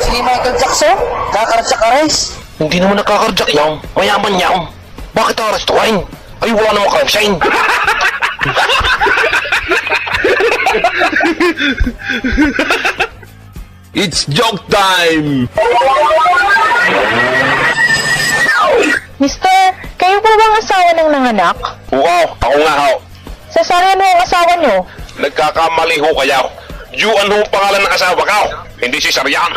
Si Michael Jackson? Kakartsa ka res? Hindi naman nakakardyak yan. Mayaman yan. Bakit arastuhin? Ay, wala namang crime scene. It's joke time! Mister, kayo po bang asawa ng nanganak? Oo, ako nga ho. Cesarean ho ang asawa nyo. Nagkakamali ho kayo. Juan ho pangalan ng asawa ko. Hindi si Saryan.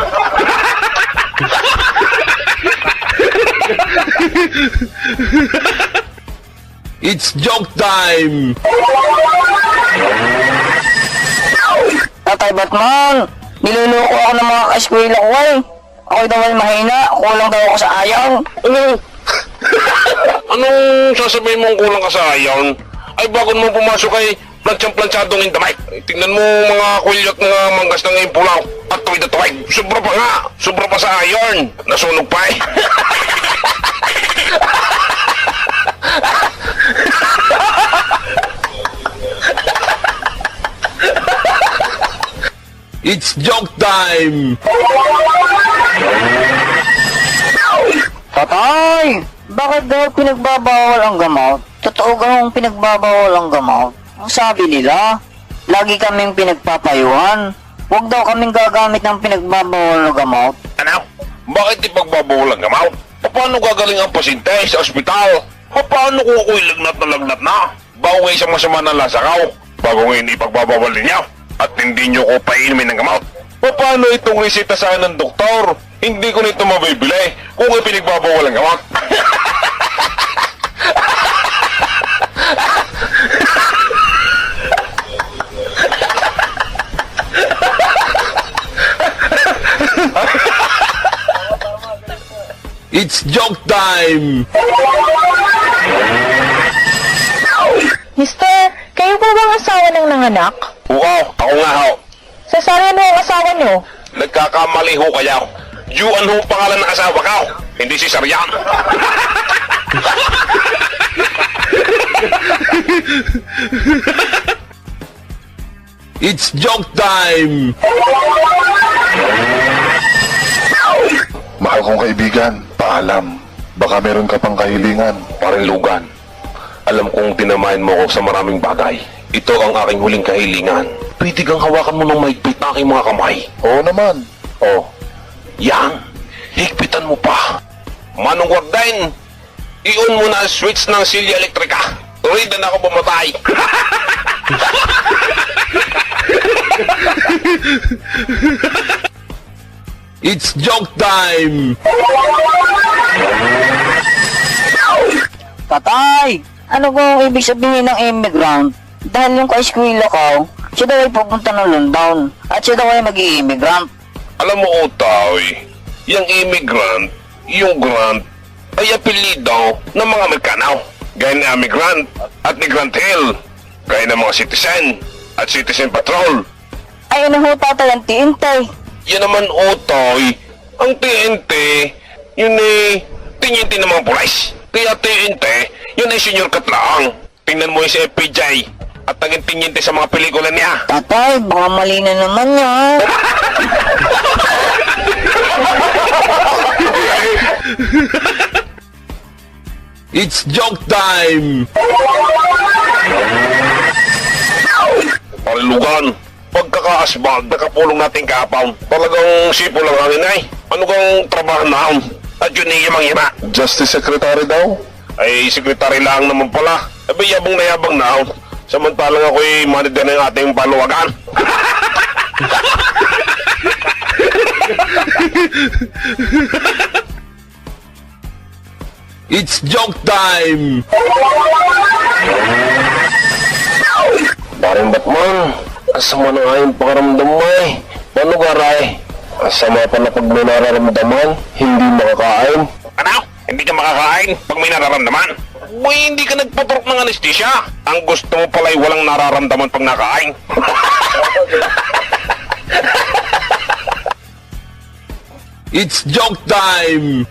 It's joke time! Tatay Batman, niloloko ako ng mga ka-eskwela ko ay. Ako'y daw ay mahina, kulang daw ako sa ayaw. Anong sasabihin mong kulang ka sa ayon? Ay, bago mo pumasok ay planchang-planchadong indamay. Tingnan mo mga kulyot mga manggas ng impulaw. At tuwid at tuwid. Sobra pa nga. Sobra pa sa ayon. Nasunog pa eh. It's joke time! Tatay! Bakit daw pinagbabawal ang gamot? Totoo gawang pinagbabawal ang gamot? Ang sabi nila, lagi kaming pinagpapayuhan. Huwag daw kaming gagamit ng pinagbabawal na gamot. Ano? Bakit ipagbabawal ang gamot? Paano gagaling ang pasyente sa ospital? Paano kung ako'y lagnat na? Bago ngayon sa masama ng lasakaw? Bago ngayon ipagbabawal ninyo? At hindi nyo ko painumin ng gamot? Paano itong resita sa ng doktor? Hindi ko nito mabibili kung ay pinagbabawal ang gamot. It's joke time! Mister, kayo po bang asawa ng nanganak? Oo, ako nga ho. Cesarean ho ang asawa nyo. Nagkakamali ho kayo. Juan ho pangalan ng asawa ko. Hindi si Saryan. It's joke time! Mahal kong kaibigan, paalam. Baka meron ka pang kahilingan. Parinlugan. Alam kong tinamayan mo ako sa maraming bagay. Ito ang aking huling kahilingan. Pwede kang hawakan mo ng mahigpit na aking mga kamay. Oo naman. Oh, yan. Higpitan mo pa. Manong Warden, i-on mo na ang switch ng silya elektrika. Ready na ako bumatay. It's joke time! Tatay! Ano ba ang ibig sabihin ng immigrant? Dahil yung ka-eskwela ko, siya daw ay pupunta ng London at siya daw ay mag-i-immigrant. Alam mo, Otoy, yung immigrant, yung grant, ay apelido ng mga Amerikano. Gaya ni Amigrant at ni Grant Hill. Gaya ng mga citizen at citizen patrol. Ay ano ho tatay ang TNT? Yan naman, Otoy, ang TNT, yun eh, tinyente ng mga pulis. Kaya TNT, yun ay senior cut lang. Tingnan mo yung si FPJ at naging tinyente sa mga pelikula niya. Tatay, baka mali na naman niya. It's joke time! Parilugan, pagkakaasbag, nakapulong natin kapaw. Talagang sipo lang hangin ay. Ano kang trabaho na? At yun ay yamang-yama. Justice Secretary daw? Ay, sekretary lang naman pala. Abay, yabang na yabang na. Samantalang ako'y manager ng ating paluwagan. It's joke time! Paring Batman, asama na nga yung pakaramdam mo eh. Paano garay? Asama pa na pag may nararamdaman, hindi makakain. Ano? Hindi ka makakain pag may nararamdaman? Boy, hindi ka nagpaturok ng anesthesia. Ang gusto mo pala'y walang nararamdaman pag nakain. It's joke time!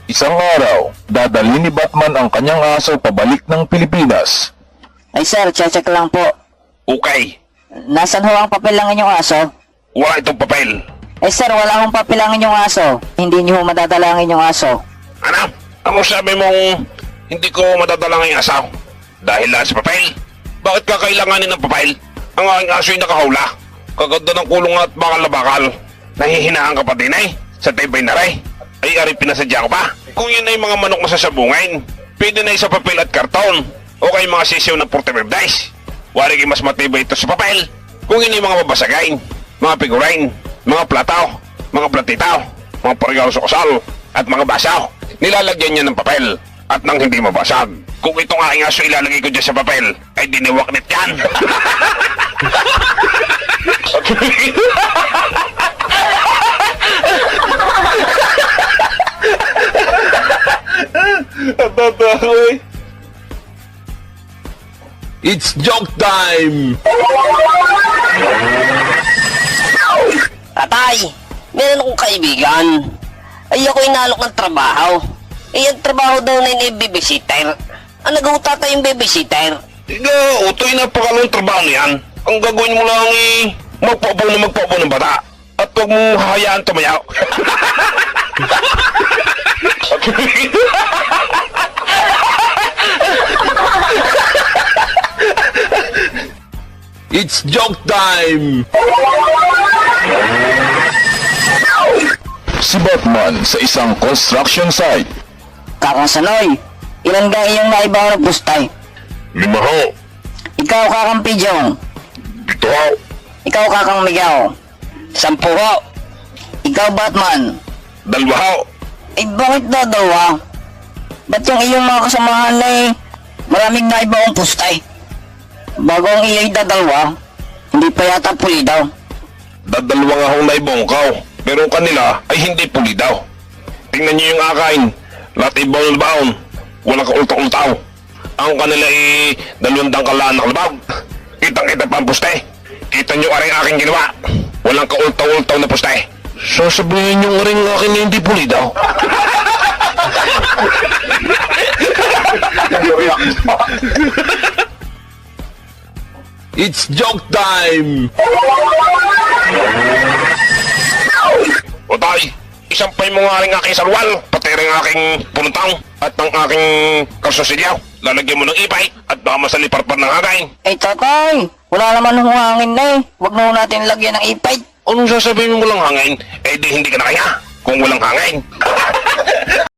Isang araw, dadali ni Batman ang kanyang aso pabalik ng Pilipinas. Ay sir, check lang po. Okay. Nasaan ho ang papel ng inyong aso? Wala itong papel. Eh sir, wala akong papel ang inyong aso. Hindi niyo ho madadala ang inyong aso. Ano? Ano sabi mong hindi ko madadala ngayong asaw? Dahil lang sa papel? Bakit kakailanganin ng papel? Ang aking aso ay nakahula. Kaganda ng kulong at bakal na bakal. Nahihinaan ka pa din eh. Sa tibay na rin. Ay, ari pinasadya ko pa. Kung yun ay mga manok na sasabungin, pwede na sa papel at karton. O kay mga sisiw ng 45 dice. Wari kayo mas matibay ito sa papel. Kung yun ay mga babasagain, mga figurine, mga plataw, mga platitaw, mga parigalo sa kasal, at mga basaw. Nilalagyan niya ng papel at nang hindi mabasag. Kung itong aking aso ilalagay ko dyan sa papel, ay diniwaknit yan. It's joke time! Tatay, meron akong kaibigan. Ay ako inalok ng trabaho. Eh, ang trabaho daw na yung babysitter. Ang nag-uuta yung babysitter. Tiga, utoy napakalong trabaho niyan. Ang gagawin mo lang eh, magpaupo ng bata. At huwag mong hahayaan tumayaw. It's joke time! Si Batman sa isang construction site. Kakasanoy, ilan ka iyong naibaw na pustay? 5 ho. Ikaw kakang Pijong. 7 ho. Ikaw kakang Miguel. 10 ho. Ikaw Batman. 2 ho. Eh bakit dadawa? Ba't yung iyong mga kasamahan ay maraming naibaw ang pustay? Bago ang iyong dadalwa, hindi pa yata puli daw. Dadalwa nga akong naibongkaw, pero ang kanila ay hindi puli daw. Tingnan niyo yung akain, lahat ibang labaon, walang kaultaw-ultaw. Ang kanila ay 2 kalaan na kalabag. Kitang-kita pa ang puste. Kita niyo aring aking ginawa, walang kaultaw-ultaw na puste. So sabihin niyo aring akin na hindi puli daw. It's joke time! Otay, isampay mo nga rin aking salwal, pati rin aking pununtang, at ang aking kalsosilyaw. Lalagyan mo ng ipay, at baka masaliparpar ng hangin. Eh tatay, wala naman ng hangin na eh. Huwag na natin lagyan ng ipay. Anong sasabihin mo lang hangin? Eh di hindi ka na kaya, kung walang hangin.